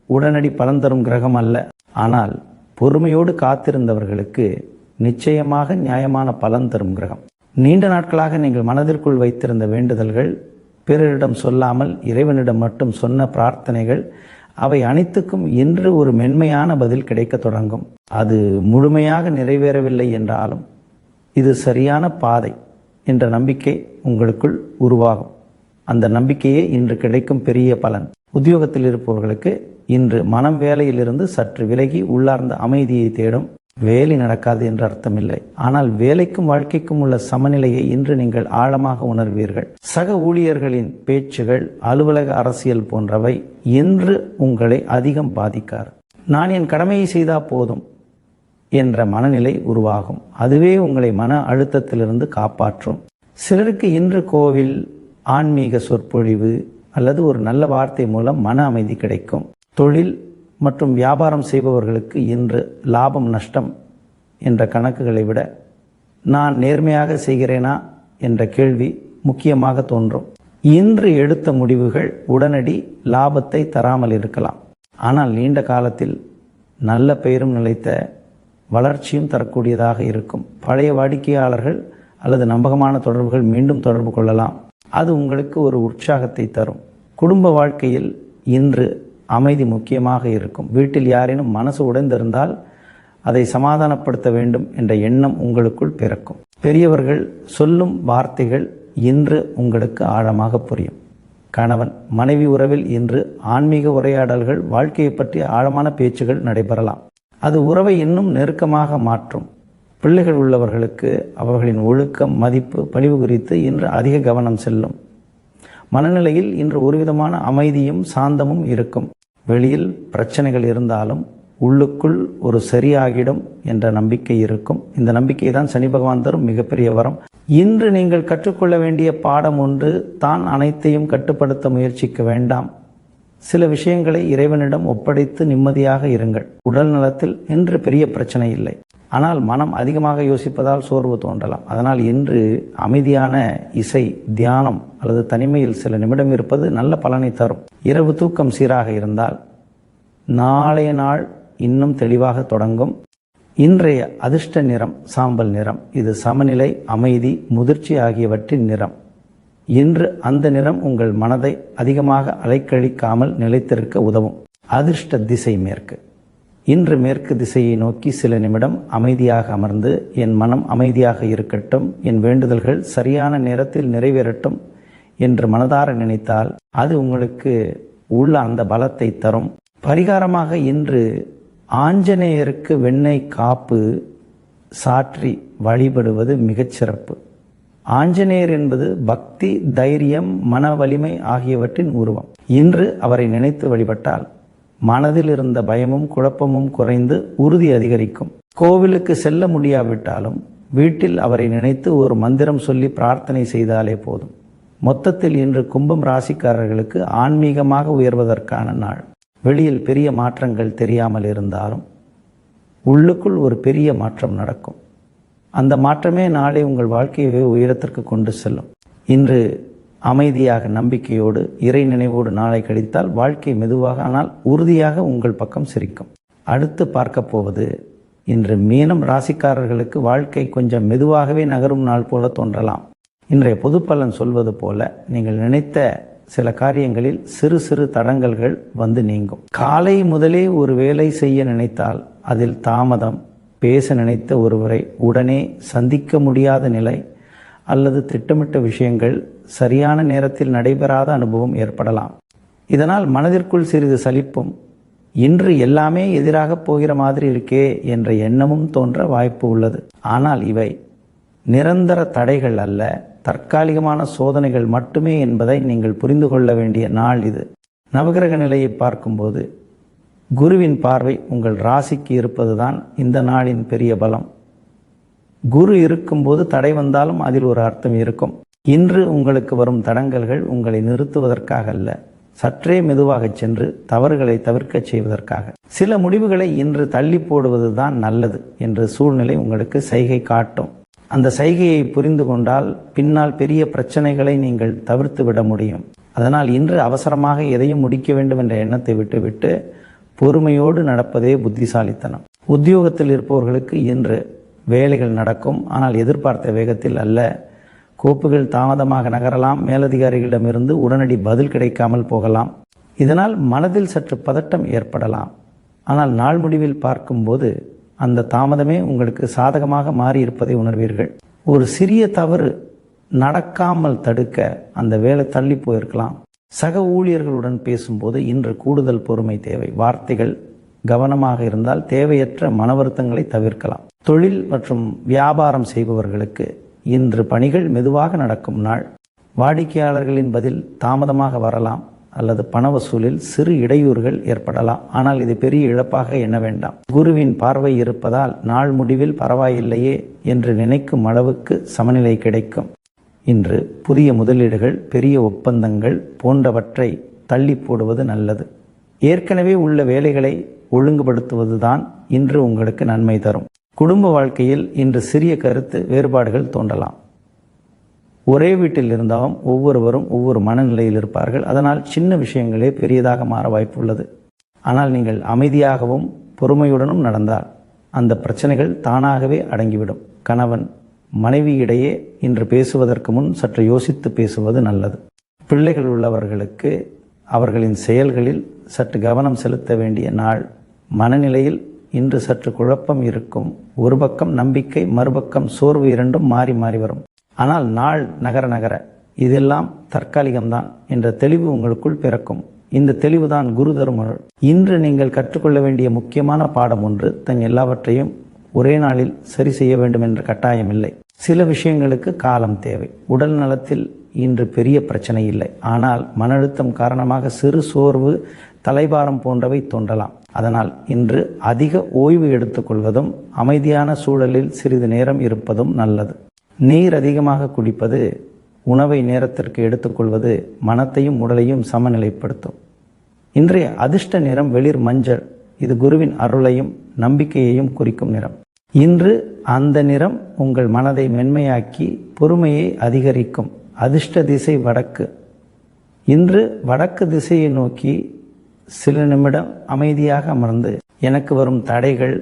உடனடி பலன் தரும் கிரகம் அல்ல. ஆனால் பொறுமையோடு காத்திருந்தவர்களுக்கு நிச்சயமாக நியாயமான பலன் தரும் கிரகம். நீண்ட நாட்களாக நீங்கள் மனதிற்குள் வைத்திருந்த வேண்டுதல்கள், பிறரிடம் சொல்லாமல் இறைவனிடம் மட்டும் சொன்ன பிரார்த்தனைகள், அவை அனைத்துக்கும் இன்று ஒரு மென்மையான பதில் கிடைக்க தொடங்கும். அது முழுமையாக நிறைவேறவில்லை என்றாலும் இது சரியான பாதை என்ற நம்பிக்கை உங்களுக்குள் உருவாகும். அந்த நம்பிக்கையே இன்று கிடைக்கும் பெரிய பலன். உத்தியோகத்தில் இருப்பவர்களுக்கு இன்று மனம் வேலையிலிருந்து சற்று விலகி உள்ளார்ந்த அமைதியை தேடும். வேலை நடக்காது என்று அர்த்தமில்லை. ஆனால் வேலைக்கும் வாழ்க்கைக்கும் உள்ள சமநிலையை இன்று நீங்கள் ஆழமாக உணர்வீர்கள். சக ஊழியர்களின் பேச்சுகள், அலுவலக அரசியல் போன்றவை இன்று உங்களை அதிகம் பாதிக்காது. நான் என் கடமையை செய்தா போதும் என்ற மனநிலை உருவாகும். அதுவே உங்களை மன அழுத்தத்திலிருந்து காப்பாற்றும். சிலருக்கு இன்று கோவில், ஆன்மீக சொற்பொழிவு அல்லது ஒரு நல்ல வார்த்தை மூலம் மன அமைதி கிடைக்கும். தொழில் மற்றும் வியாபாரம் செய்பவர்களுக்கு இன்று லாபம் நஷ்டம் என்ற கணக்குகளை விட நான் நேர்மையாக செய்கிறேனா என்ற கேள்வி முக்கியமாக தோன்றும். இன்று எடுத்த முடிவுகள் உடனடி லாபத்தை தராமல் இருக்கலாம், ஆனால் நீண்ட காலத்தில் நல்ல பெயரும் நிலைத்த வளர்ச்சியும் தரக்கூடியதாக இருக்கும். பழைய வாடிக்கையாளர்கள் அல்லது நம்பகமான தொடர்புகள் மீண்டும் தொடர்பு கொள்ளலாம். அது உங்களுக்கு ஒரு உற்சாகத்தை தரும். குடும்ப வாழ்க்கையில் இன்று அமைதி முக்கியமாக இருக்கும். வீட்டில் யாரேனும் மனசு உடைந்திருந்தால் அதை சமாதானப்படுத்த வேண்டும் என்ற எண்ணம் உங்களுக்குள் பிறக்கும். பெரியவர்கள் சொல்லும் வார்த்தைகள் இன்று உங்களுக்கு ஆழமாக புரியும். கணவன் மனைவி உறவில் இன்று ஆன்மீக உரையாடல்கள், வாழ்க்கையை பற்றிய ஆழமான பேச்சுகள் நடைபெறலாம். அது உறவை இன்னும் நெருக்கமாக மாற்றும். பிள்ளைகள் உள்ளவர்களுக்கு அவர்களின் ஒழுக்கம், மதிப்பு, பணிவு குறித்து இன்று அதிக கவனம் செல்லும். மனநிலையில் இன்று ஒருவிதமான அமைதியும் சாந்தமும் இருக்கும். வெளியில் பிரச்சனைகள் இருந்தாலும் உள்ளுக்குள் ஒரு சரியாகிடும் என்ற நம்பிக்கை இருக்கும். இந்த நம்பிக்கை தான் சனி பகவான் தரும் மிகப்பெரிய வரம். இன்று நீங்கள் கற்றுக்கொள்ள வேண்டிய பாடம் ஒன்று, தான் அனைத்தையும் கட்டுப்படுத்த முயற்சிக்க வேண்டாம். சில விஷயங்களை இறைவனிடம் ஒப்படைத்து நிம்மதியாக இருங்கள். உடல் நலத்தில் இன்று பெரிய பிரச்சனை இல்லை, ஆனால் மனம் அதிகமாக யோசிப்பதால் சோர்வு தோன்றலாம். அதனால் இன்று அமைதியான இசை, தியானம் அல்லது தனிமையில் சில நிமிடம் இருப்பது நல்ல பலனை தரும். இரவு தூக்கம் சீராக இருந்தால் நாளைய நாள் இன்னும் தெளிவாக தொடங்கும். இன்றைய அதிர்ஷ்ட நிறம் சாம்பல் நிறம். இது சமநிலை, அமைதி, முதிர்ச்சி ஆகியவற்றின் நிறம். இன்று அந்த நிறம் உங்கள் மனதை அதிகமாக அலைக்கழிக்காமல் நிலைத்திருக்க உதவும். அதிர்ஷ்ட திசை மேற்கு. இன்று மேற்கு திசையை நோக்கி சில நிமிடம் அமைதியாக அமர்ந்து, என் மனம் அமைதியாக இருக்கட்டும், என் வேண்டுதல்கள் சரியான நேரத்தில் நிறைவேறட்டும் என்று மனதார நினைத்தால் அது உங்களுக்கு உள்ள அந்த பலத்தை தரும். பரிகாரமாக இன்று ஆஞ்சநேயருக்கு வெண்ணெய் காப்பு சாற்றி வழிபடுவது மிகச்சிறப்பு. ஆஞ்சநேயர் என்பது பக்தி, தைரியம், மன வலிமை ஆகியவற்றின் உருவம். இன்று அவரை நினைத்து வழிபட்டால் மனதில் இருந்த பயமும் குழப்பமும் குறைந்து உறுதி அதிகரிக்கும். கோவிலுக்கு செல்ல முடியாவிட்டாலும் வீட்டில் அவரை நினைத்து ஒரு மந்திரம் சொல்லி பிரார்த்தனை செய்தாலே போதும். மொத்தத்தில் இன்று கும்பம் ராசிக்காரர்களுக்கு ஆன்மீகமாக உயர்வதற்கான நாள். வெளியில் பெரிய மாற்றங்கள் தெரியாமல் இருந்தாலும் உள்ளுக்குள் ஒரு பெரிய மாற்றம் நடக்கும். அந்த மாற்றமே நாளை உங்கள் வாழ்க்கையை உயரத்திற்கு கொண்டு செல்லும். இன்று அமைதியாக, நம்பிக்கையோடு, இறை நினைவோடு நாளை கழித்தால் வாழ்க்கை மெதுவாக ஆனால் உறுதியாக உங்கள் பக்கம் சிரிக்கும். அடுத்து பார்க்க போவது, இன்று மீனம் ராசிக்காரர்களுக்கு வாழ்க்கை கொஞ்சம் மெதுவாகவே நகரும் நாள் போல தோன்றலாம். இன்றைய பொது பலன் சொல்வது போல நீங்கள் நினைத்த சில காரியங்களில் சிறு சிறு தடங்கல்கள் வந்து நீங்கும். காலை முதலே ஒரு வேலை செய்ய நினைத்தால் அதில் தாமதம், பேச நினைத்த ஒருவரை உடனே சந்திக்க முடியாத நிலை அல்லது திட்டமிட்ட விஷயங்கள் சரியான நேரத்தில் நடைபெறாத அனுபவம் ஏற்படலாம். இதனால் மனதிற்குள் சிறிது சலிப்பும், இன்று எல்லாமே எதிராக போகிற மாதிரி இருக்கே என்ற எண்ணமும் தோன்ற வாய்ப்பு உள்ளது. ஆனால் இவை நிரந்தர தடைகள் அல்ல, தற்காலிகமான சோதனைகள் மட்டுமே என்பதை நீங்கள் புரிந்து கொள்ள வேண்டிய நாள் இது. நவகிரக நிலையை பார்க்கும்போது குருவின் பார்வை உங்கள் ராசிக்கு இருப்பதுதான் இந்த நாளின் பெரிய பலம். குரு இருக்கும்போது தடை வந்தாலும் அதில் ஒரு அர்த்தம் இருக்கும். இன்று உங்களுக்கு வரும் தடங்கல்கள் உங்களை நிறுத்துவதற்காக அல்ல, சற்றே மெதுவாக சென்று தவறுகளை தவிர்க்க செய்வதற்காக. சில முடிவுகளை இன்று தள்ளி போடுவதுதான் நல்லது என்று சூழ்நிலை உங்களுக்கு சைகை காட்டும். அந்த சைகையை புரிந்து கொண்டால் பின்னால் பெரிய பிரச்சனைகளை நீங்கள் தவிர்த்து விட முடியும். அதனால் இன்று அவசரமாக எதையும் முடிக்க வேண்டும் என்ற எண்ணத்தை விட்டுவிட்டு பொறுமையோடு நடப்பதே புத்திசாலித்தனம். உத்தியோகத்தில் இருப்பவர்களுக்கு இன்று வேலைகள் நடக்கும், ஆனால் எதிர்பார்த்த வேகத்தில் அல்ல. கோப்புகள் தாமதமாக நகரலாம், மேலதிகாரிகளிடமிருந்து உடனடி பதில் கிடைக்காமல் போகலாம். இதனால் மனதில் சற்று பதட்டம் ஏற்படலாம். ஆனால் நாள் முடிவில் பார்க்கும்போது அந்த தாமதமே உங்களுக்கு சாதகமாக மாறியிருப்பதை உணர்வீர்கள். ஒரு சிறிய தவறு நடக்காமல் தடுக்க அந்த வேலை தள்ளி போயிருக்கலாம். சக ஊழியர்களுடன் பேசும்போது இன்று கூடுதல் பொறுமை தேவை. வார்த்தைகள் கவனமாக இருந்தால் தேவையற்ற மன வருத்தங்களை தவிர்க்கலாம். தொழில் மற்றும் வியாபாரம் செய்பவர்களுக்கு இன்று பணிகள் மெதுவாக நடக்கும் நாள். வாடிக்கையாளர்களின் பதில் தாமதமாக வரலாம் அல்லது பண வசூலில் சிறு இடையூறுகள் ஏற்படலாம். ஆனால் இது பெரிய இழப்பாக எண்ண வேண்டாம். குருவின் பார்வை இருப்பதால் நாள் முடிவில் பரவாயில்லையே என்று நினைக்கும் அளவுக்கு சமநிலை கிடைக்கும். இன்று புதிய முதலீடுகள், பெரிய ஒப்பந்தங்கள் போன்றவற்றை தள்ளி போடுவது நல்லது. ஏற்கனவே உள்ள வேலைகளை ஒழுங்குபடுத்துவதுதான் இன்று உங்களுக்கு நன்மை தரும். குடும்ப வாழ்க்கையில் இன்று சிறிய கருத்து வேறுபாடுகள் தோன்றலாம். ஒரே வீட்டில் இருந்தாலும் ஒவ்வொருவரும் ஒவ்வொரு மனநிலையில் இருப்பார்கள். அதனால் சின்ன விஷயங்களே பெரியதாக மாற வாய்ப்பு உள்ளது. ஆனால் நீங்கள் அமைதியாகவும் பொறுமையுடனும் நடந்தால் அந்த பிரச்சனைகள் தானாகவே அடங்கிவிடும். கணவன் மனைவியிடையே இன்று பேசுவதற்கு முன் சற்று யோசித்து பேசுவது நல்லது. பிள்ளைகள் உள்ளவர்களுக்கு அவர்களின் செயல்களில் சற்று கவனம் செலுத்த வேண்டிய நாள். மனநிலையில் இன்று சற்று குழப்பம் இருக்கும். ஒரு பக்கம் நம்பிக்கை, மறுபக்கம் சோர்வு, இரண்டும் மாறி மாறி வரும். ஆனால் நாள் நகர நகர இதெல்லாம் தற்காலிகம்தான் என்ற தெளிவு உங்களுக்குள் பிறக்கும். இந்த தெளிவுதான் குரு தரும் அருள். இன்று நீங்கள் கற்றுக்கொள்ள வேண்டிய முக்கியமான பாடம் ஒன்று. தன் எல்லாவற்றையும் ஒரே நாளில் சரி செய்ய வேண்டும் என்ற கட்டாயம் இல்லை. சில விஷயங்களுக்கு காலம் தேவை. உடல் நலத்தில் இன்று பெரிய பிரச்சனை இல்லை. ஆனால் மன அழுத்தம் காரணமாக சிறு சோர்வு, தலைபாரம் போன்றவை தோன்றலாம். அதனால் இன்று அதிக ஓய்வு எடுத்துக்கொள்வதும் அமைதியான சூழலில் சிறிது நேரம் இருப்பதும் நல்லது. நீர் அதிகமாக குடிப்பது, உணவை நேரத்திற்கு எடுத்துக்கொள்வது மனத்தையும் உடலையும் சமநிலைப்படுத்தும். இன்றைய அதிர்ஷ்ட நிறம் வெளிர் மஞ்சள். இது குருவின் அருளையும் நம்பிக்கையையும் குறிக்கும் நிறம். இன்று அந்த நிறம் உங்கள் மனதை மென்மையாக்கி பொறுமையை அதிகரிக்கும். அதிர்ஷ்ட திசை வடக்கு. இன்று வடக்கு திசையை நோக்கி சில நிமிடம் அமைதியாக அமர்ந்து, எனக்கு வரும் தடைகள்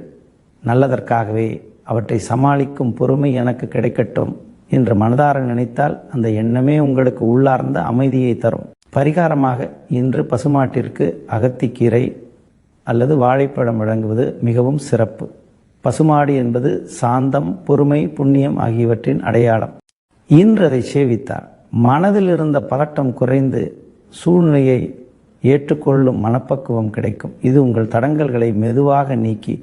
நல்லதற்காகவே, அவற்றை சமாளிக்கும் பொறுமை எனக்கு கிடைக்கட்டும் என்று மனதார நினைத்தால் அந்த எண்ணமே உங்களுக்கு உள்ளார்ந்த அமைதியை தரும். பரிகாரமாக இன்று பசுமாட்டிற்கு அகத்திக்கீரை அல்லது வாழைப்பழம் வழங்குவது மிகவும் சிறப்பு. பசுமாடு என்பது சாந்தம், பொறுமை, புண்ணியம் ஆகியவற்றின் அடையாளம். இன்று அதை சேவித்தார் மனதில் இருந்த பதட்டம் குறைந்து சூழ்நிலையை ஏற்றுக்கொள்ளும் மனப்பக்குவம் கிடைக்கும். இது உங்கள் தடங்கல்களை மெதுவாக நீக்கி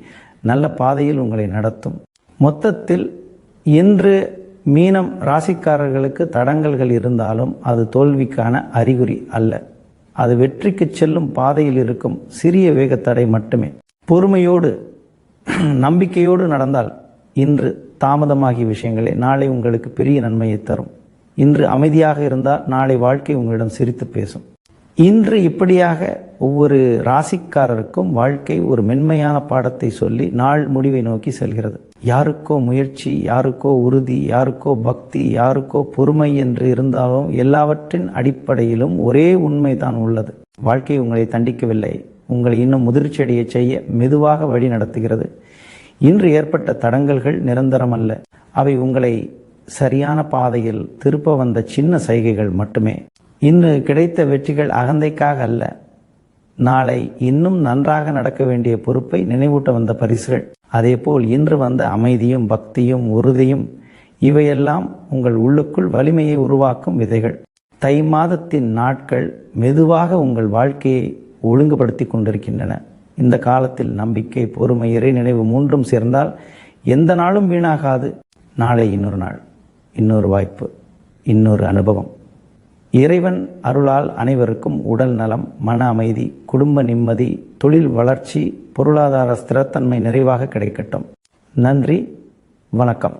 நல்ல பாதையில் உங்களை நடத்தும். மொத்தத்தில் இன்று மீனம் ராசிக்காரர்களுக்கு தடங்கல்கள் இருந்தாலும் அது தோல்விக்கான அறிகுறி அல்ல. அது வெற்றிக்கு செல்லும் பாதையில் இருக்கும் சிறிய வேகத்தடை மட்டுமே. பொறுமையோடு நம்பிக்கையோடு நடந்தால் இன்று தாமதமாகிய விஷயங்களே நாளை உங்களுக்கு பெரிய நன்மையை தரும். இன்று அமைதியாக இருந்தால் நாளை வாழ்க்கை உங்களிடம் சிரித்து பேசும். இன்று இப்படியாக ஒவ்வொரு ராசிக்காரருக்கும் வாழ்க்கை ஒரு மென்மையான பாடத்தை சொல்லி நாள் முடிவை நோக்கி செல்கிறது. யாருக்கோ முயற்சி, யாருக்கோ உறுதி, யாருக்கோ பக்தி, யாருக்கோ பொறுமை என்று இருந்தாலும் எல்லாவற்றின் அடிப்படையிலும் ஒரே உண்மைதான் உள்ளது. வாழ்க்கை உங்களை தண்டிக்கவில்லை, உங்களை இன்னும் முதிர்ச்சியடைய செய்ய மெதுவாக வழி நடத்துகிறது. இன்று ஏற்பட்ட தடங்கல்கள் நிரந்தரம் அல்ல. அவை உங்களை சரியான பாதையில் திருப்ப வந்த சின்ன சைகைகள் மட்டுமே. இன்று கிடைத்த வெற்றிகள் அகந்தைக்காக அல்ல, நாளை இன்னும் நன்றாக நடக்க வேண்டிய பொறுப்பை நினைவூட்ட வந்த பரிசுகள். அதேபோல் இன்று வந்த அமைதியும் பக்தியும் உறுதியும் இவையெல்லாம் உங்கள் உள்ளுக்குள் வலிமையை உருவாக்கும் விதைகள். தை மாதத்தின் நாட்கள் மெதுவாக உங்கள் வாழ்க்கையை ஒழுங்குபடுத்தி கொண்டிருக்கின்றன. இந்த காலத்தில் நம்பிக்கை, பொறுமை, இறை நினைவு மூன்றும் சேர்ந்தால் எந்த நாளும் வீணாகாது. நாளை இன்னொரு நாள், இன்னொரு வாய்ப்பு, இன்னொரு அனுபவம். இறைவன் அருளால் அனைவருக்கும் உடல் நலம், மன அமைதி, குடும்ப நிம்மதி, தொழில் வளர்ச்சி, பொருளாதார ஸ்திரத்தன்மை நிறைவாக கிடைக்கட்டும். நன்றி, வணக்கம்.